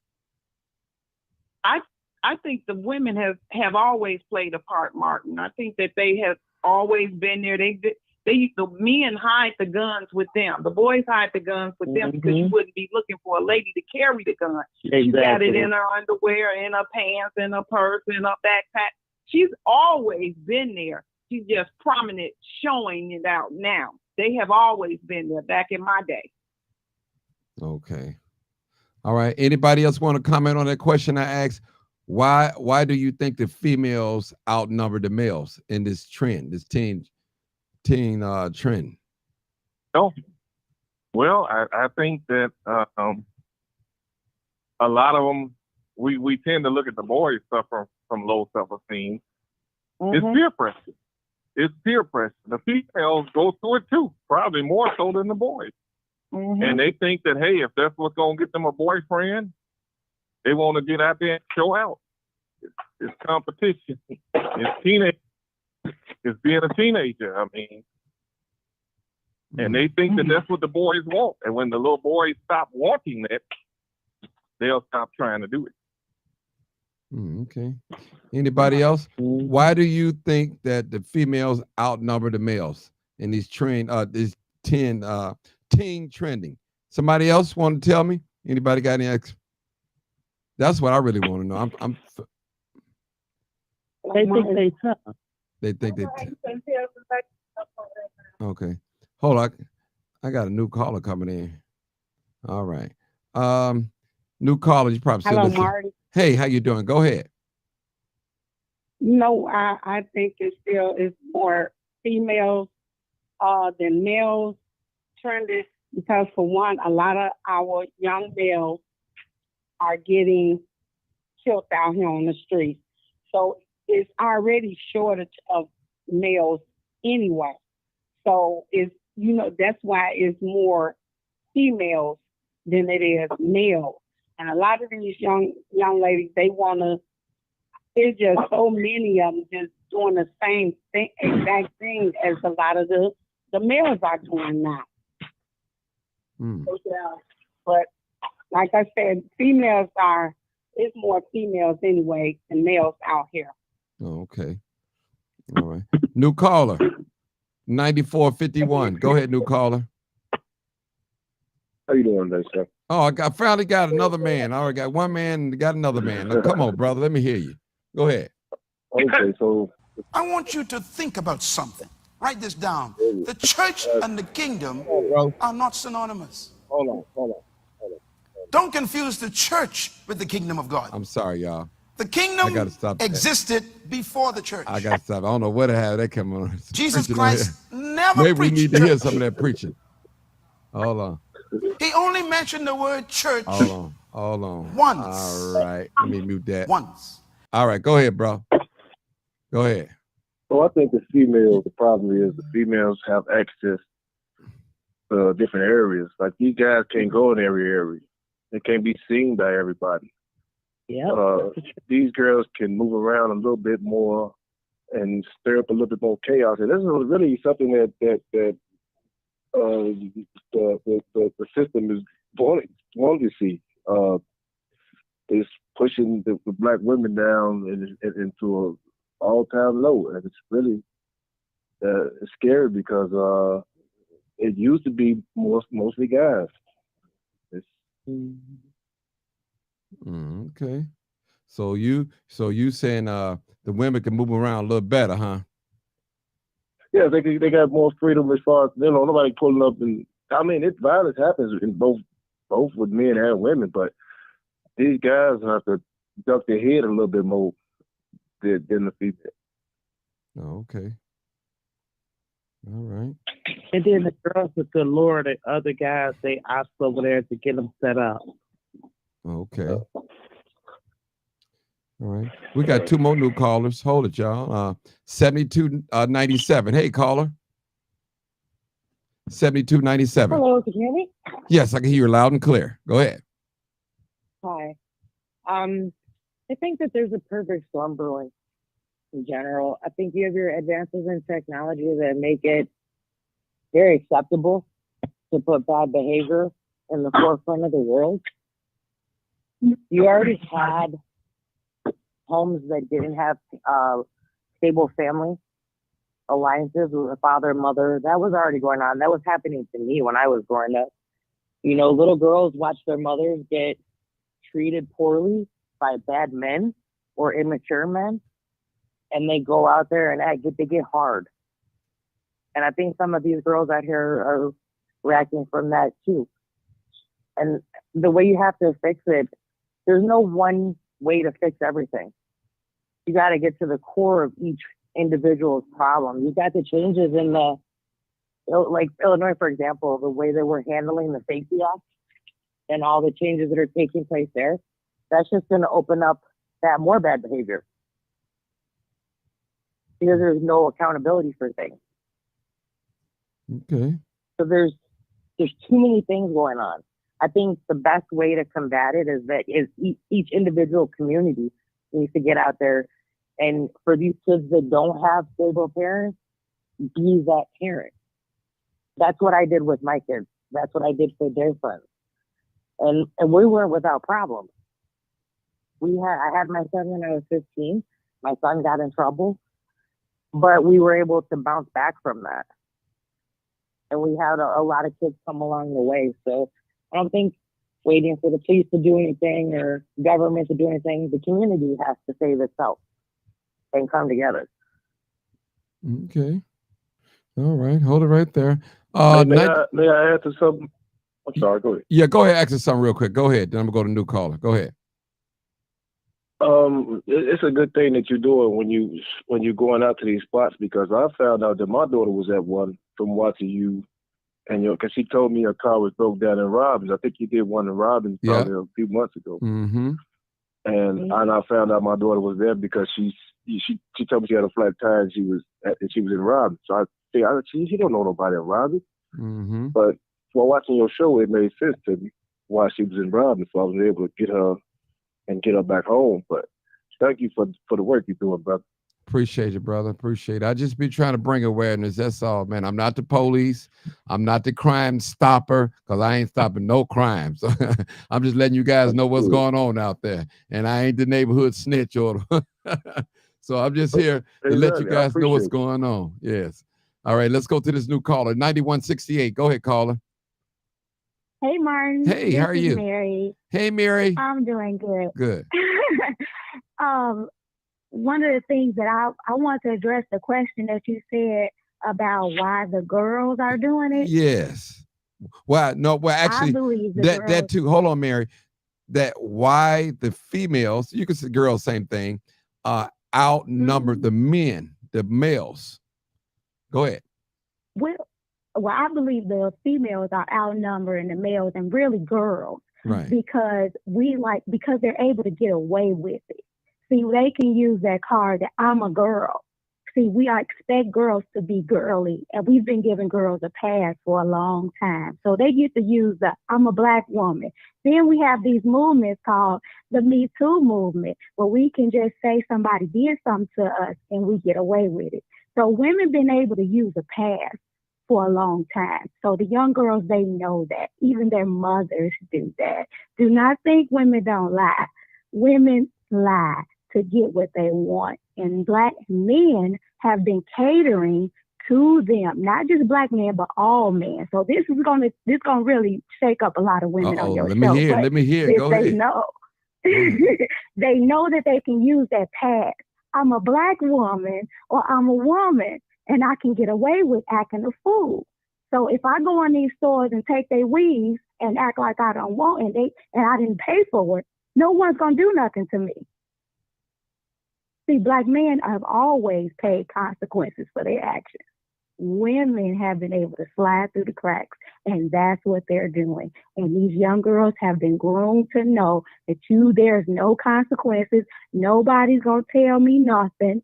I think the women have always played a part, Martin. I think that they have always been there. The men hide the guns with them. The boys hide the guns with them because you wouldn't be looking for a lady to carry the gun. Exactly. She got it in her underwear, in her pants, in her purse, in her backpack. She's always been there. She's just prominent, showing it out now. They have always been there back in my day. Okay. All right. Anybody else want to comment on that question I asked? Why do you think the females outnumber the males in this trend, this teen trend? Oh, well, I think that a lot of them, we tend to look at the boys suffer from low self-esteem. It's peer pressure. It's peer pressure. The females go through it too, probably more so than the boys. And they think that, hey, if that's what's going to get them a boyfriend, they want to get out there and show out. It's competition. It's teenage. It's being a teenager. I mean, and they think that that's what the boys want. And when the little boys stop wanting that, they'll stop trying to do it. Okay. Anybody else? Why do you think that the females outnumber the males in these teen trending? Somebody else want to tell me? Anybody got any? That's what I really want to know. They think they tough. They think they. Okay. Hold on. I got a new caller coming in. All right. New caller. You probably still Hello, listen. Marty. Hey, how you doing? Go ahead. No, I think it still is more females than males trendy because for one, a lot of our young males are getting killed out here on the streets. So it's already shortage of males anyway. So that's why it's more females than it is males. And a lot of these young ladies, they want to, it's just so many of them just doing the same thing, exact thing as a lot of the males are doing now. But like I said, it's more females anyway than males out here. Oh, okay. All right. New caller, 9451. Go ahead, new caller. How you doing today, sir? Oh, I finally got another man. I already got one man, got another man. Now, come on, brother. Let me hear you. Go ahead. Okay, so I want you to think about something. Write this down. The church and the kingdom hold on, bro. are not synonymous. Hold on. Don't confuse the church with the kingdom of God. I'm sorry, y'all. The I got to kingdom stop that. existed before the church. I got to stop. I don't know what to have that come on. Jesus Preaching on here. Christ never Maybe we preached need to hear church. some of that preaching. Hold on. He only mentioned the word church Hold on. once. All right. Let me mute that. Once. All right. Go ahead, bro. Go ahead. So I think the problem is the females have access to different areas. Like these guys can't go in every area. They can't be seen by everybody. Yeah. These girls can move around a little bit more and stir up a little bit more chaos. And this is really something that the system is wanting to see. Is pushing the black women down into an all-time low, and it's really scary because it used to be mostly guys. It's, Okay. So you saying the women can move around a little better, huh? yeah, they got more freedom as far as nobody pulling up, and I mean violence happens in both with men and women, but these guys have to duck their head a little bit more than the female. Oh, okay. All right. And then the girls with the lure the other guys, they ops over there to get them set up. Okay. All right. We got two more new callers. Hold it, y'all. 7297. Hey, caller. 7297. Hello, can you hear me? Yes, I can hear you loud and clear. Go ahead. Hi. I think that there's a perfect storm brewing in general. I think you have your advances in technology that make it very acceptable to put bad behavior in the forefront of the world. You already had homes that didn't have stable family alliances with a father and mother. That was already going on. That was happening to me when I was growing up. Little girls watch their mothers get treated poorly by bad men or immature men, and they go out there and they get hard. And I think some of these girls out here are reacting from that too. And the way you have to fix it, there's no one way to fix everything. You got to get to the core of each individual's problem. You got the changes in like Illinois, for example, the way that we're handling the Safety Act and all the changes that are taking place there. That's just going to open up that more bad behavior because there's no accountability for things. Okay. So there's too many things going on. I think the best way to combat it is each individual community needs to get out there, and for these kids that don't have stable parents, be that parent. That's what I did with my kids. That's what I did for their friends, and we weren't without problems. I had my son when I was 15. My son got in trouble, but we were able to bounce back from that. And we had a lot of kids come along the way. So I don't think waiting for the police to do anything or government to do anything. The community has to save itself and come together. Okay. All right. Hold it right there. May I add to something? I'm sorry, go ahead. Yeah, go ahead. Ask us something real quick. Go ahead. Then I'm going to go to new caller. Go ahead. It's a good thing that you're doing when you're going out to these spots, because I found out that my daughter was at one from watching you, and because she told me her car was broke down in Robbins. I think you did one in Robbins probably a few months ago. Mm-hmm. And I found out my daughter was there because she told me she had a flat tire and she was in Robbins. So I think she don't know nobody in Robbins. Mm-hmm. But while watching your show, it made sense to me why she was in Robbins. So I was able to get her back home. But thank you for the work you're doing, brother. Appreciate you, brother. Appreciate it. I just be trying to bring awareness. That's all, man. I'm not the police. I'm not the crime stopper, because I ain't stopping no crime. So I'm just letting you guys know what's going on out there. And I ain't the neighborhood snitch or so I'm just here to let you guys know what's going on. Yes. All right, let's go to this new caller. 9168. Go ahead, caller. Hey, Martin. Hey, how This are is you? Mary. Hey, Mary. I'm doing good. Good. um, One of the things that I want to address the question that you said about why the girls are doing it. Yes. Well, no, well, I actually, believe the that girls. too. Hold on, Mary. That why the females, you can say girls, same thing, outnumber Mhm. the men, the males. Go ahead. Well, I believe the females are outnumbering the males and really girls Right. because they're able to get away with it. See, they can use that card that I'm a girl. See, we expect girls to be girly, and we've been giving girls a pass for a long time. So they get to use the I'm a black woman. Then we have these movements called the Me Too movement, where we can just say somebody did something to us and we get away with it. So women been able to use a pass for a long time. So the young girls, they know that. Even their mothers do that. Do not think women don't lie. Women lie to get what they want. And black men have been catering to them, not just black men, but all men. So this gonna really shake up a lot of women on Uh-oh. your Let me show. hear it. But Let me hear it. if Go they ahead. know, Go ahead. they know that they can use that pass. I'm a black woman or I'm a woman and I can get away with acting a fool. So if I go in these stores and take their weaves and act like I don't want and I didn't pay for it, no one's gonna do nothing to me. See, black men have always paid consequences for their actions. Women have been able to slide through the cracks, and that's what they're doing. And these young girls have been groomed to know that there's no consequences. Nobody's gonna tell me nothing.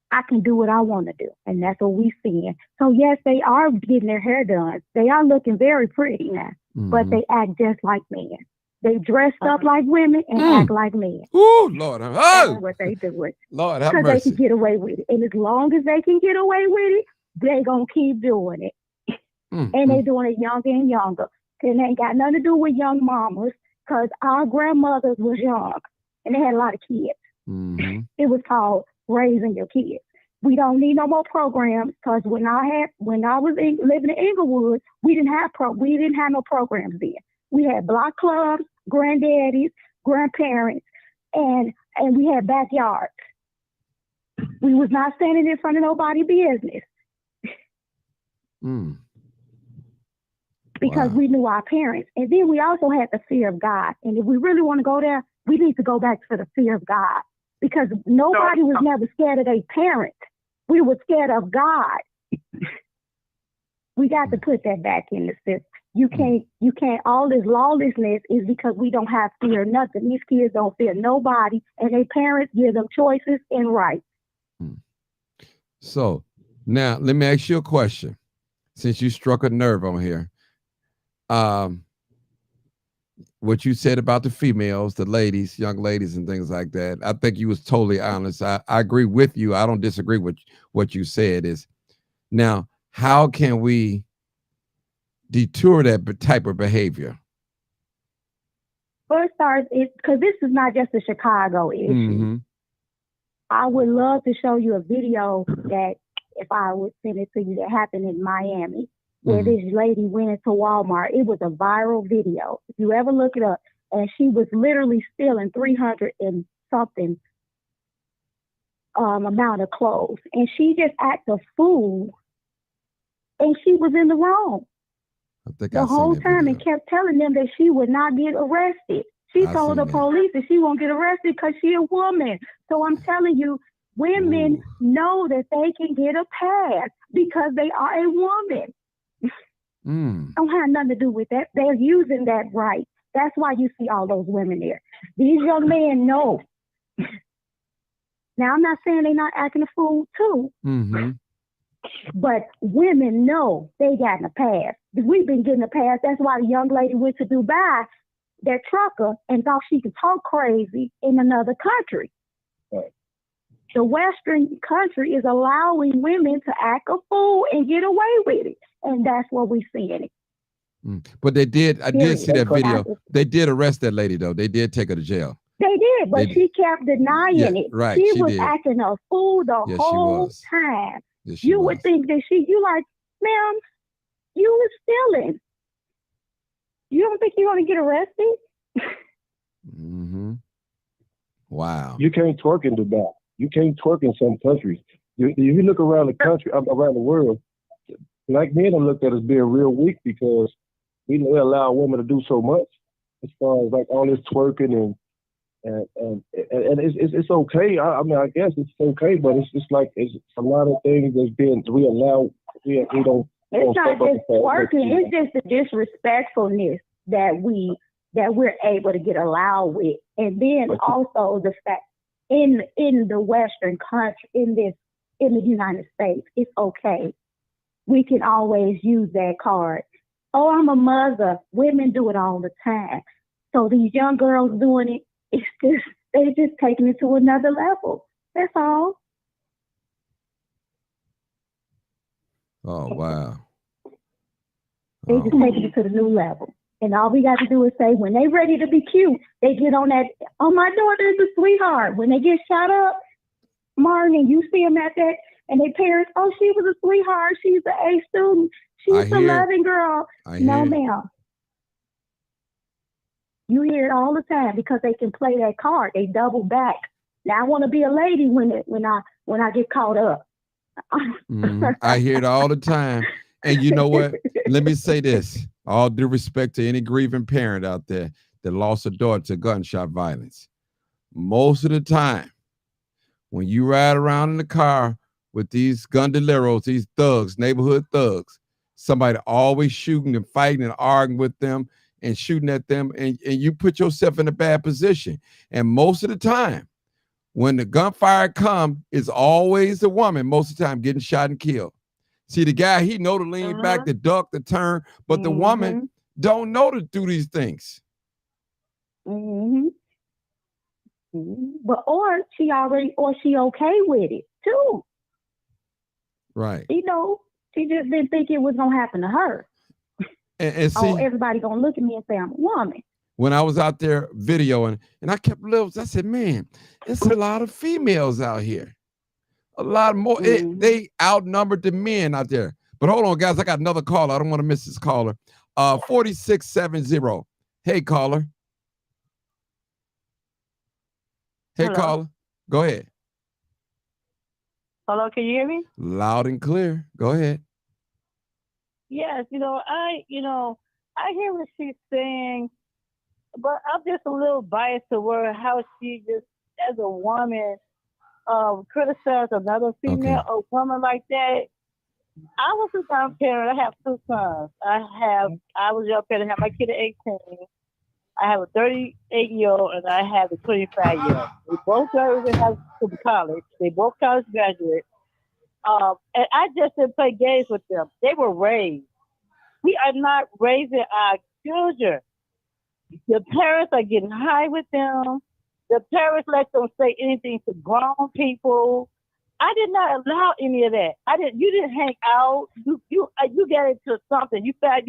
I can do what I want to do. And that's what we're seeing. So yes, they are getting their hair done. They are looking very pretty now, but they act just like men. They dressed up like women and act like men. Oh, Lord. That's Oh, what they do it. Lord, have Because they can mercy. get away with it. And as long as they can get away with it, they going to keep doing it. And they doing it younger and younger. And it ain't got nothing to do with young mamas because our grandmothers was young and they had a lot of kids. Mm-hmm. It was called raising your kids. We don't need no more programs because when I was living in Inglewood, we didn't have no programs then. We had block clubs, granddaddies, grandparents, and we had backyards. We was not standing in front of nobody's business because we knew our parents. And then we also had the fear of God. And if we really want to go there, we need to go back to the fear of God because nobody was never scared of their parents. We were scared of God. We got to put that back in the system. You can't, all this lawlessness is because we don't have fear of nothing. These kids don't fear nobody, and their parents give them choices and rights. So now let me ask you a question. Since you struck a nerve on here, what you said about the females, the ladies, young ladies and things like that, I think you was totally honest. I agree with you. I don't disagree with what you said is now, how can we detour that type of behavior? First starts because this is not just a Chicago issue. Mm-hmm. I would love to show you a video that if I would send it to you that happened in Miami where this lady went into Walmart. It was a viral video. If you ever look it up, and she was literally stealing 300 and something amount of clothes. And she just acted a fool and she was in the wrong the whole time and kept telling them that she would not get arrested. She told the police that she won't get arrested because she a woman. So I'm telling you, women know that they can get a pass because they are a woman. Don't have nothing to do with that. They're using that right. That's why you see all those women there. These young men know. Now, I'm not saying they're not acting a fool too, but women know they got in a pass. We've been getting a pass. That's why the young lady went to Dubai, that trucker, and thought she could talk crazy in another country. The Western country is allowing women to act a fool and get away with it. And that's what we're seeing. But I did see that video. They did arrest that lady, though. They did take her to jail. They did, but she kept denying it. Right, she was acting a fool the whole time. Yes, you would think that you like, ma'am, you was stealing. You don't think you're going to get arrested? Mm-hmm. Wow. You can't twerk in Dubai. You can't twerk in some countries. If you look around the country, around the world, black men are looked at as being real weak because we allow women to do so much as far as like all this twerking and it's okay. I mean, I guess it's okay, but it's just like it's a lot of things that's being we allow. We don't. It's not just working. It's just the disrespectfulness that we're able to get allowed with, and then also the fact in the Western country, in the United States, it's okay. We can always use that card. Oh, I'm a mother. Women do it all the time. So these young girls doing it, it's just they're just taking it to another level. That's all. Oh, wow. They just taking it to the new level. And all we got to do is say, when they ready to be cute, they get on that, oh, my daughter's a sweetheart. When they get shot up, Martin, and you see them at that, and their parents, oh, she was a sweetheart. She's an A student. She's a loving girl. No, ma'am. You hear it all the time because they can play that card. They double back. Now I want to be a lady when I get caught up. I hear it all the time. And you know what? Let me say this. All due respect to any grieving parent out there that lost a daughter to gunshot violence. Most of the time, when you ride around in the car with these gundileros, these thugs, neighborhood thugs, somebody always shooting and fighting and arguing with them and shooting at them, and you put yourself in a bad position. And most of the time, when the gunfire comes, it's always the woman, most of the time, getting shot and killed. See, the guy, he know to lean back, to duck, to turn, but the woman don't know to do these things. But or she okay with it too. Right. You know, she just didn't think it was gonna happen to her. And see, everybody gonna look at me and say I'm a woman. When I was out there videoing, and I kept lips, I said, man, it's a lot of females out here. A lot more. They outnumbered the men out there. But hold on, guys. I got another caller. I don't want to miss this caller. 4670. Hey, caller. Hey, Hello. caller. Go ahead. Hello, can you hear me? Loud and clear. Go ahead. Yes, I hear what she's saying, but I'm just a little biased to how she just, as a woman, criticize another female or woman like that. I was a young parent. I have two sons. I was a young parent. I have my kid at 18. I have a 38-year-old and I have a 25-year-old. They both graduated from college. They both college graduates. And I just didn't play games with them. They were raised. We are not raising our children. The parents are getting high with them. The parents let them say anything to grown people. I did not allow any of that. You didn't hang out. You got into something. You found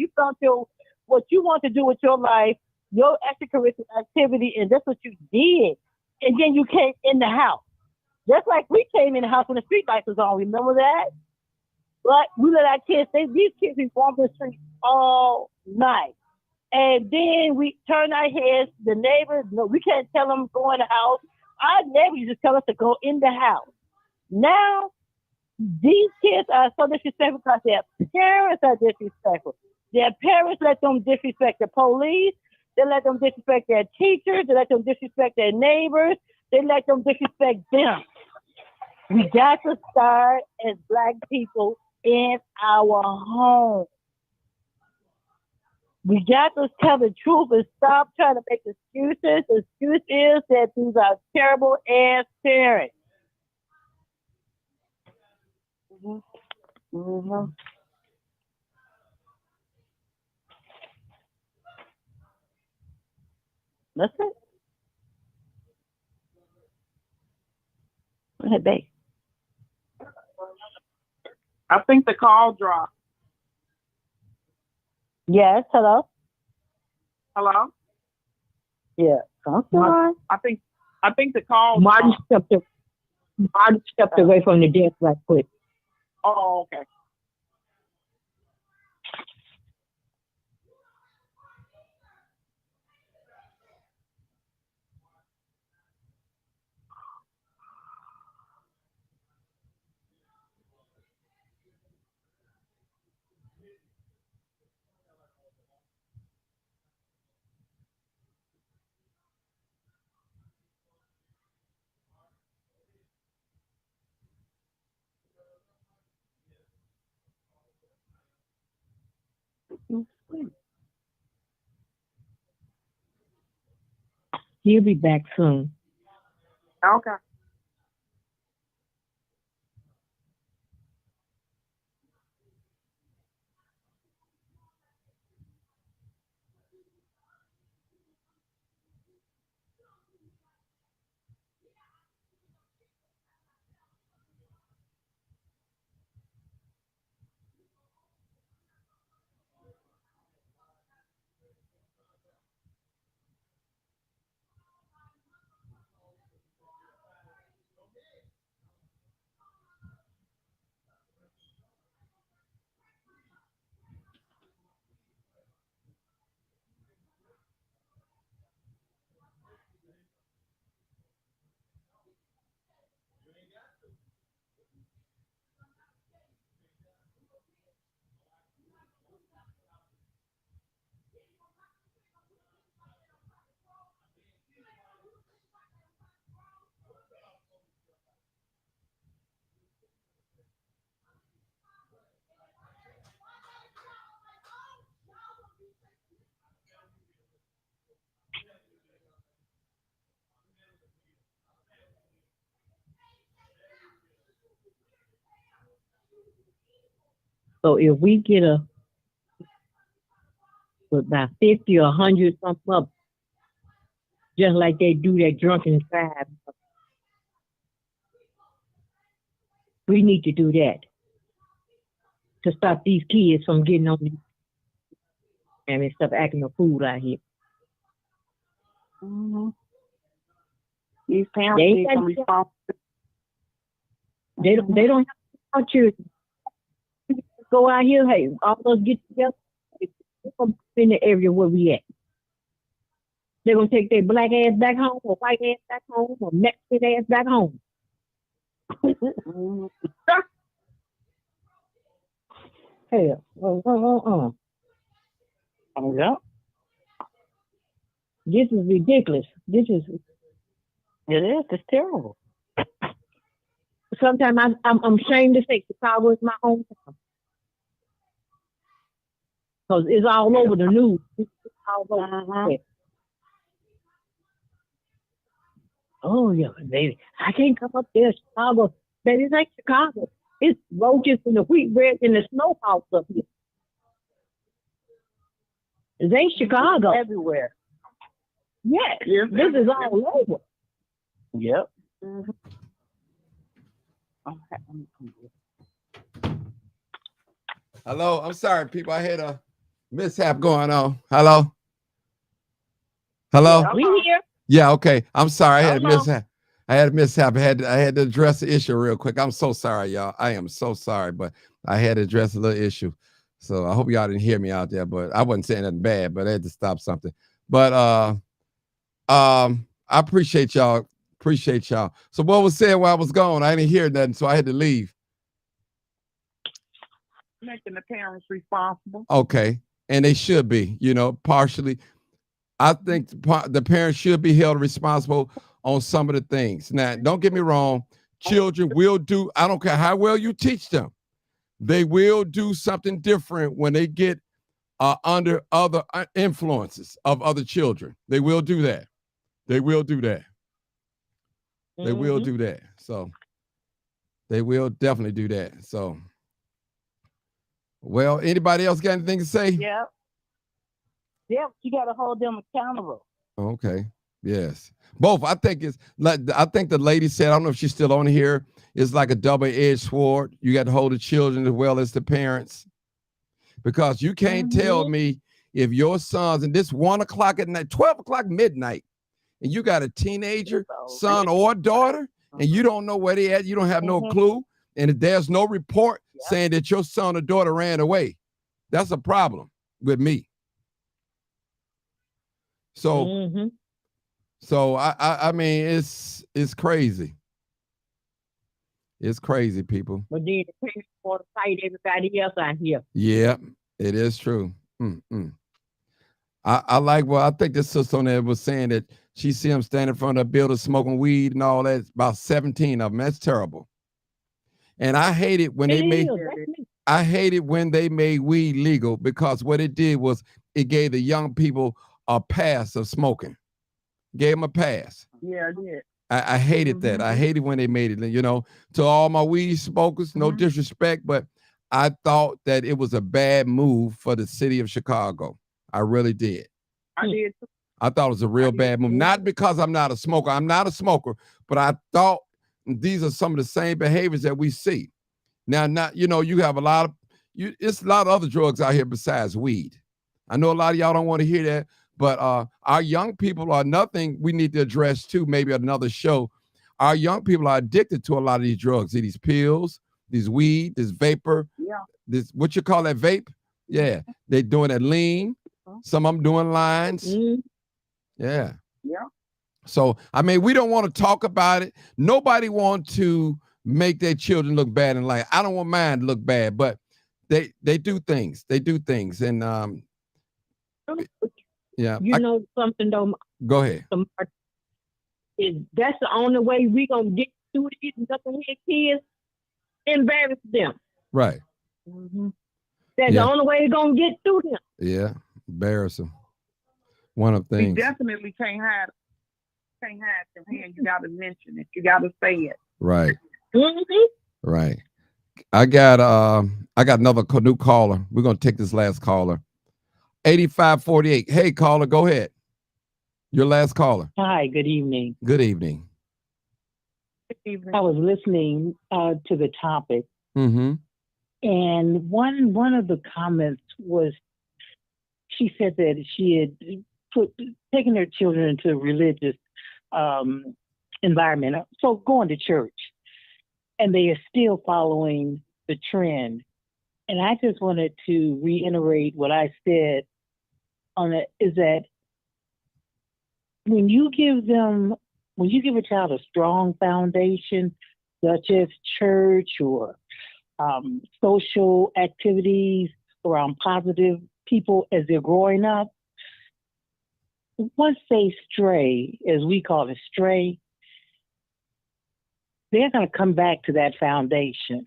what you want to do with your life, your extracurricular activity, and that's what you did. And then you came in the house. Just like we came in the house when the street lights was on. Remember that? But we let our kids, these kids be walking the street all night. And then we turn our heads, the neighbors, no, we can't tell them to go in the house. Our neighbors just tell us to go in the house. Now, these kids are so disrespectful because their parents are disrespectful. Their parents let them disrespect the police. They let them disrespect their teachers. They let them disrespect their neighbors. They let them disrespect them. We got to start as Black people in our home. We got to tell the truth and stop trying to make excuses. The excuse is that these are terrible ass parents. That's it. Go ahead, babe. I think the call dropped. Yes, hello? Hello? Yeah. Okay. I think the call Martin dropped. stepped away from the desk right quick. Oh, okay. He'll be back soon. Okay. So if we get about 50 or 100 something up, just like they do that drunken drive, we need to do that to stop these kids from getting on the and stop acting a fool out here. Mm-hmm. These parents need some responsibility. They don't have to children. Go out here, hey, all of us get together in the area where we at. They're gonna take their black ass back home, or white ass back home, or Mexican ass back home. Hell, Yeah. This is ridiculous. It is. It's terrible. Sometimes I'm ashamed to say Chicago is my hometown because it's all over the news. It's all over. Oh yeah, baby, I can't come up there, Chicago. Baby, it's like Chicago. It's roaches and the wheat bread and the snowhouse up here. It ain't Chicago. Everywhere. Yes, this is all over. Yep. Mm-hmm. Hello, I'm sorry, people. I had a mishap going on. Hello? Hello? We here. Yeah, okay. I'm sorry. I had a mishap. I had to address the issue real quick. I'm so sorry, y'all. I am so sorry, but I had to address a little issue. So I hope y'all didn't hear me out there, but I wasn't saying nothing bad, but I had to stop something. But I appreciate y'all. Appreciate y'all. So what was said while I was gone? I didn't hear nothing, so I had to leave. Making the parents responsible. Okay. And they should be, partially. I think the parents should be held responsible on some of the things. Now, don't get me wrong. Children will do, I don't care how well you teach them. They will do something different when they get under other influences of other children. They will do that. They will do that. They will do that. So they will definitely do that. So, well, anybody else got anything to say? Yeah. Yeah, you got to hold them accountable. Okay. Yes. Both. I think the lady said, I don't know if she's still on here, it's like a double-edged sword. You got to hold the children as well as the parents. Because you can't tell me if your sons, and this 1 o'clock at night, 12 o'clock midnight, and you got a teenager, son or daughter, and you don't know where they at, you don't have no clue, and if there's no report saying that your son or daughter ran away, that's a problem with me. So, so I mean, it's crazy. It's crazy, people. But then the parents want to fight everybody else out here. Yeah, it is true. I like, well, I think this sister on there was saying that she see them standing in front of the building smoking weed and all that. About 17 of them. That's terrible. And I hate it when I hate it when they made weed legal, because what it did was it gave the young people a pass of smoking. gave them a pass. Yeah, I did. I hated that. I hated when they made it. You know, to all my weed smokers, no disrespect, but I thought that it was a bad move for the city of Chicago. I really did. I did. I thought it was a real bad move. Not because I'm not a smoker. I'm not a smoker, but I thought these are some of the same behaviors that we see. Now, not, you know, you have a lot of it's a lot of other drugs out here besides weed. I know a lot of y'all don't want to hear that, but our young people are nothing we need to address too, maybe another show. Our young people are addicted to a lot of these drugs, these pills, these weed, this vapor, this what you call that vape? Yeah, they doing that lean. Some of them doing lines. Yeah. Yeah. So, I mean, we don't want to talk about it. Nobody want to make their children look bad in life. I don't want mine to look bad, but they do things. They do things. And yeah. You know something though? Go ahead. That's the only way we gonna get through these knucklehead kids. Embarrass them. Right. That's the only way you're gonna get through them. Yeah. Embarrass them. One of the We things. definitely can't hide from here. You got to mention it. You got to say it. Right. Right. I got another new caller. We're gonna take this last caller. 8548. Hey, caller, go ahead. Your last caller. Hi, good evening. Good evening. I was listening to the topic, Mm-hmm. and one of the comments was she said that she had taken her children into a religious environment, so going to church, and they are still following the trend. And I just wanted to reiterate what I said on it, is that when you give a child a strong foundation, such as church or social activities around positive people as they're growing up, once they stray, as we call it, stray, they're going to come back to that foundation.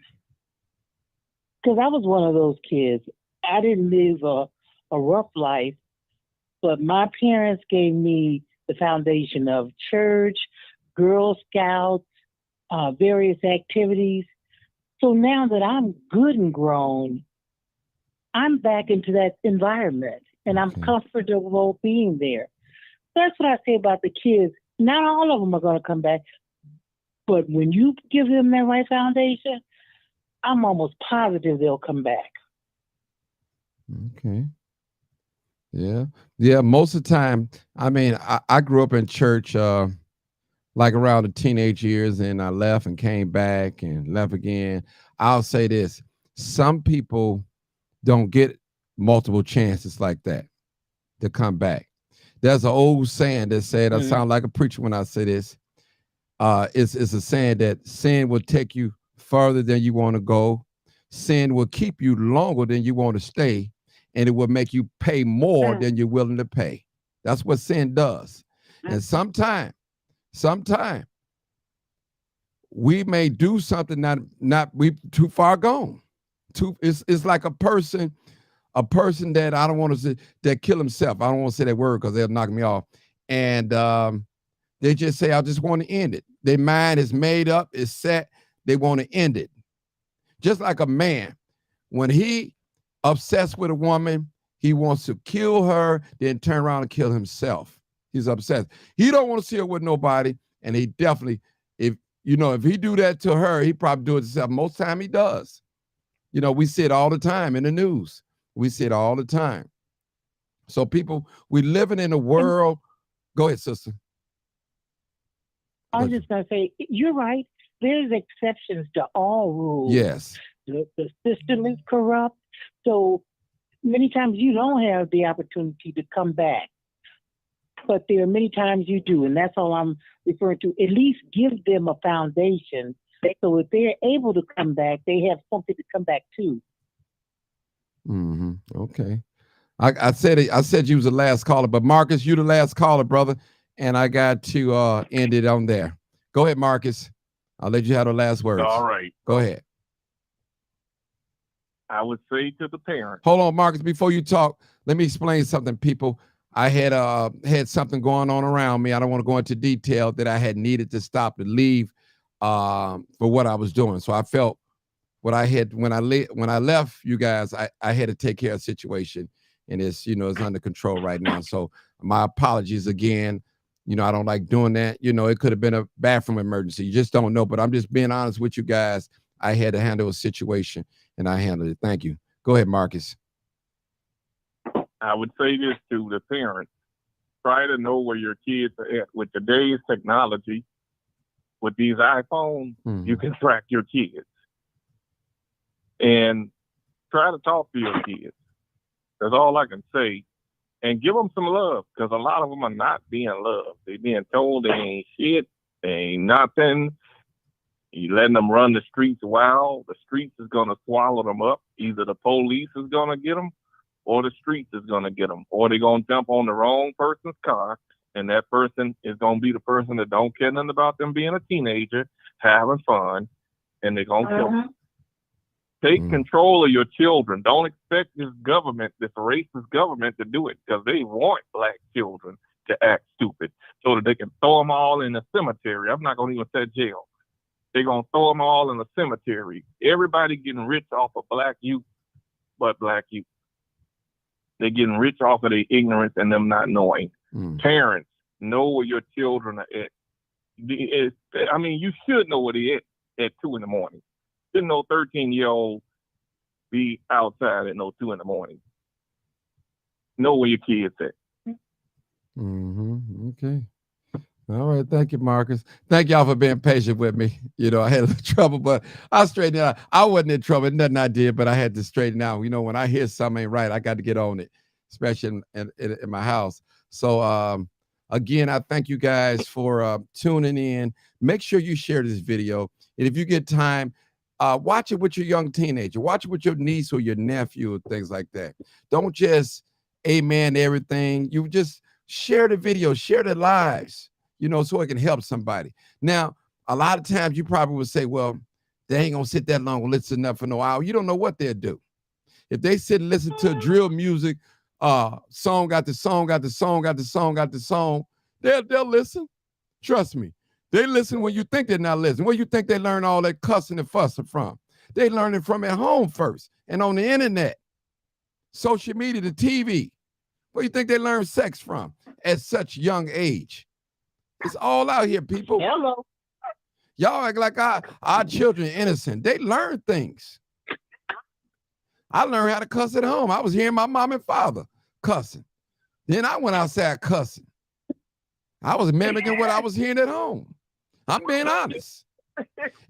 Because I was one of those kids. I didn't live a rough life, but my parents gave me the foundation of church, Girl Scouts, various activities. So now that I'm good and grown, I'm back into that environment, and I'm comfortable being there. That's what I say about the kids. Not all of them are going to come back, but when you give them that right foundation, I'm almost positive they'll come back. Okay. Yeah. Yeah. Most of the time, I mean, I grew up in church like around the teenage years, and I left and came back and left again. I'll say this. Some people don't get multiple chances like that to come back. There's an old saying that said, I sound like a preacher when I say this. It's a saying that sin will take you further than you want to go. Sin will keep you longer than you want to stay, and it will make you pay more than you're willing to pay. That's what sin does. And sometime we may do something not we too far gone. It's like a person that I don't want to say that kill himself. I don't want to say that word because they'll knock me off. And they just say, I just want to end it. Their mind is made up, it's set. They want to end it. Just like a man, when he obsessed with a woman, he wants to kill her, then turn around and kill himself. He's obsessed. He don't want to see her with nobody, and he definitely, if he do that to her, he probably do it to himself. Most time he does. You know, we see it all the time in the news. We see it all the time. So people, we living in a world. Go ahead, sister. I was just going to say, you're right. There's exceptions to all rules. Yes. The system is corrupt. So many times you don't have the opportunity to come back. But there are many times you do. And that's all I'm referring to. At least give them a foundation. So if they're able to come back, they have something to come back to. Mm-hmm. Okay. I said you was the last caller, but Marcus, you the last caller, brother. And I got to end it on there. Go ahead, Marcus. I'll let you have the last words. All right. Go ahead. I would say to the parents. Hold on, Marcus. Before you talk, let me explain something, people. I had something going on around me. I don't want to go into detail that I had needed to stop to leave for what I was doing. So I felt what I had when I left you guys, I had to take care of the situation, and it's under control right now. So my apologies again. I don't like doing that. It could have been a bathroom emergency. You just don't know. But I'm just being honest with you guys. I had to handle a situation, and I handled it. Thank you. Go ahead, Marcus. I would say this to the parents: try to know where your kids are at. With today's technology, with these iPhones, you can track your kids. And try to talk to your kids. That's all I can say. And give them some love, because a lot of them are not being loved. They're being told they ain't shit, they ain't nothing. You letting them run the streets wild, the streets is going to swallow them up. Either the police is going to get them, or the streets is going to get them. Or they're going to jump on the wrong person's car, and that person is going to be the person that don't care nothing about them being a teenager, having fun, and they're going to kill them. Take control of your children. Don't expect this government, this racist government, to do it, because they want black children to act stupid so that they can throw them all in the cemetery. I'm not going to even say jail. They're going to throw them all in the cemetery. Everybody getting rich off of black youth, but black youth. They're getting rich off of their ignorance and them not knowing. Parents, know where your children are at. You should know where they're at 2 in the morning. Shouldn't no 13-year-old be outside at 2 in the morning. Know where your kids at. Okay. All right. Thank you, Marcus. Thank y'all for being patient with me. I had a little trouble, but I straightened it out. I wasn't in trouble. Nothing I did, but I had to straighten out. When I hear something ain't right, I got to get on it, especially in my house. So, again, I thank you guys for tuning in. Make sure you share this video. And if you get time, watch it with your young teenager. Watch it with your niece or your nephew or things like that. Don't just amen everything. You just share the video, share the lives, so it can help somebody. Now, a lot of times you probably would say, well, they ain't going to sit that long and listen up for no hour. You don't know what they'll do. If they sit and listen to drill music, song got the song, got the song, got the song, got the song, they'll listen. Trust me. They listen when you think they're not listening. Where you think they learn all that cussing and fussing from? They learn it from at home first and on the internet, social media, the TV. Where you think they learn sex from at such young age? It's all out here, people. Hello. Y'all act like our children are innocent. They learn things. I learned how to cuss at home. I was hearing my mom and father cussing. Then I went outside cussing. I was mimicking what I was hearing at home. I'm being honest.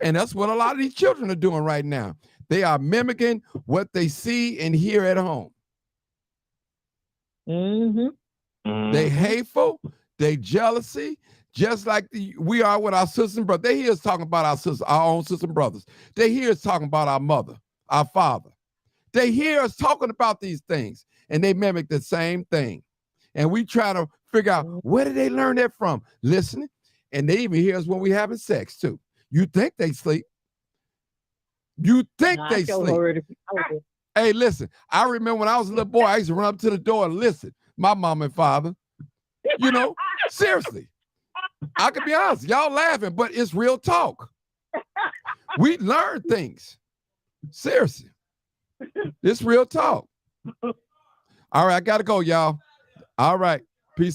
And that's what a lot of these children are doing right now. They are mimicking what they see and hear at home. They hateful, they jealousy, just like we are with our sisters and brothers. They hear us talking about our own sisters and brothers. They hear us talking about our mother, our father. They hear us talking about these things, and they mimic the same thing. And we try to figure out, where did they learn that from? Listening. And they even hear us when we having sex, too. You think they sleep. You think they sleep. Hey, listen, I remember when I was a little boy, I used to run up to the door and listen. My mom and father, seriously. I can be honest, y'all laughing, but it's real talk. We learn things. Seriously. It's real talk. All right, I got to go, y'all. All right.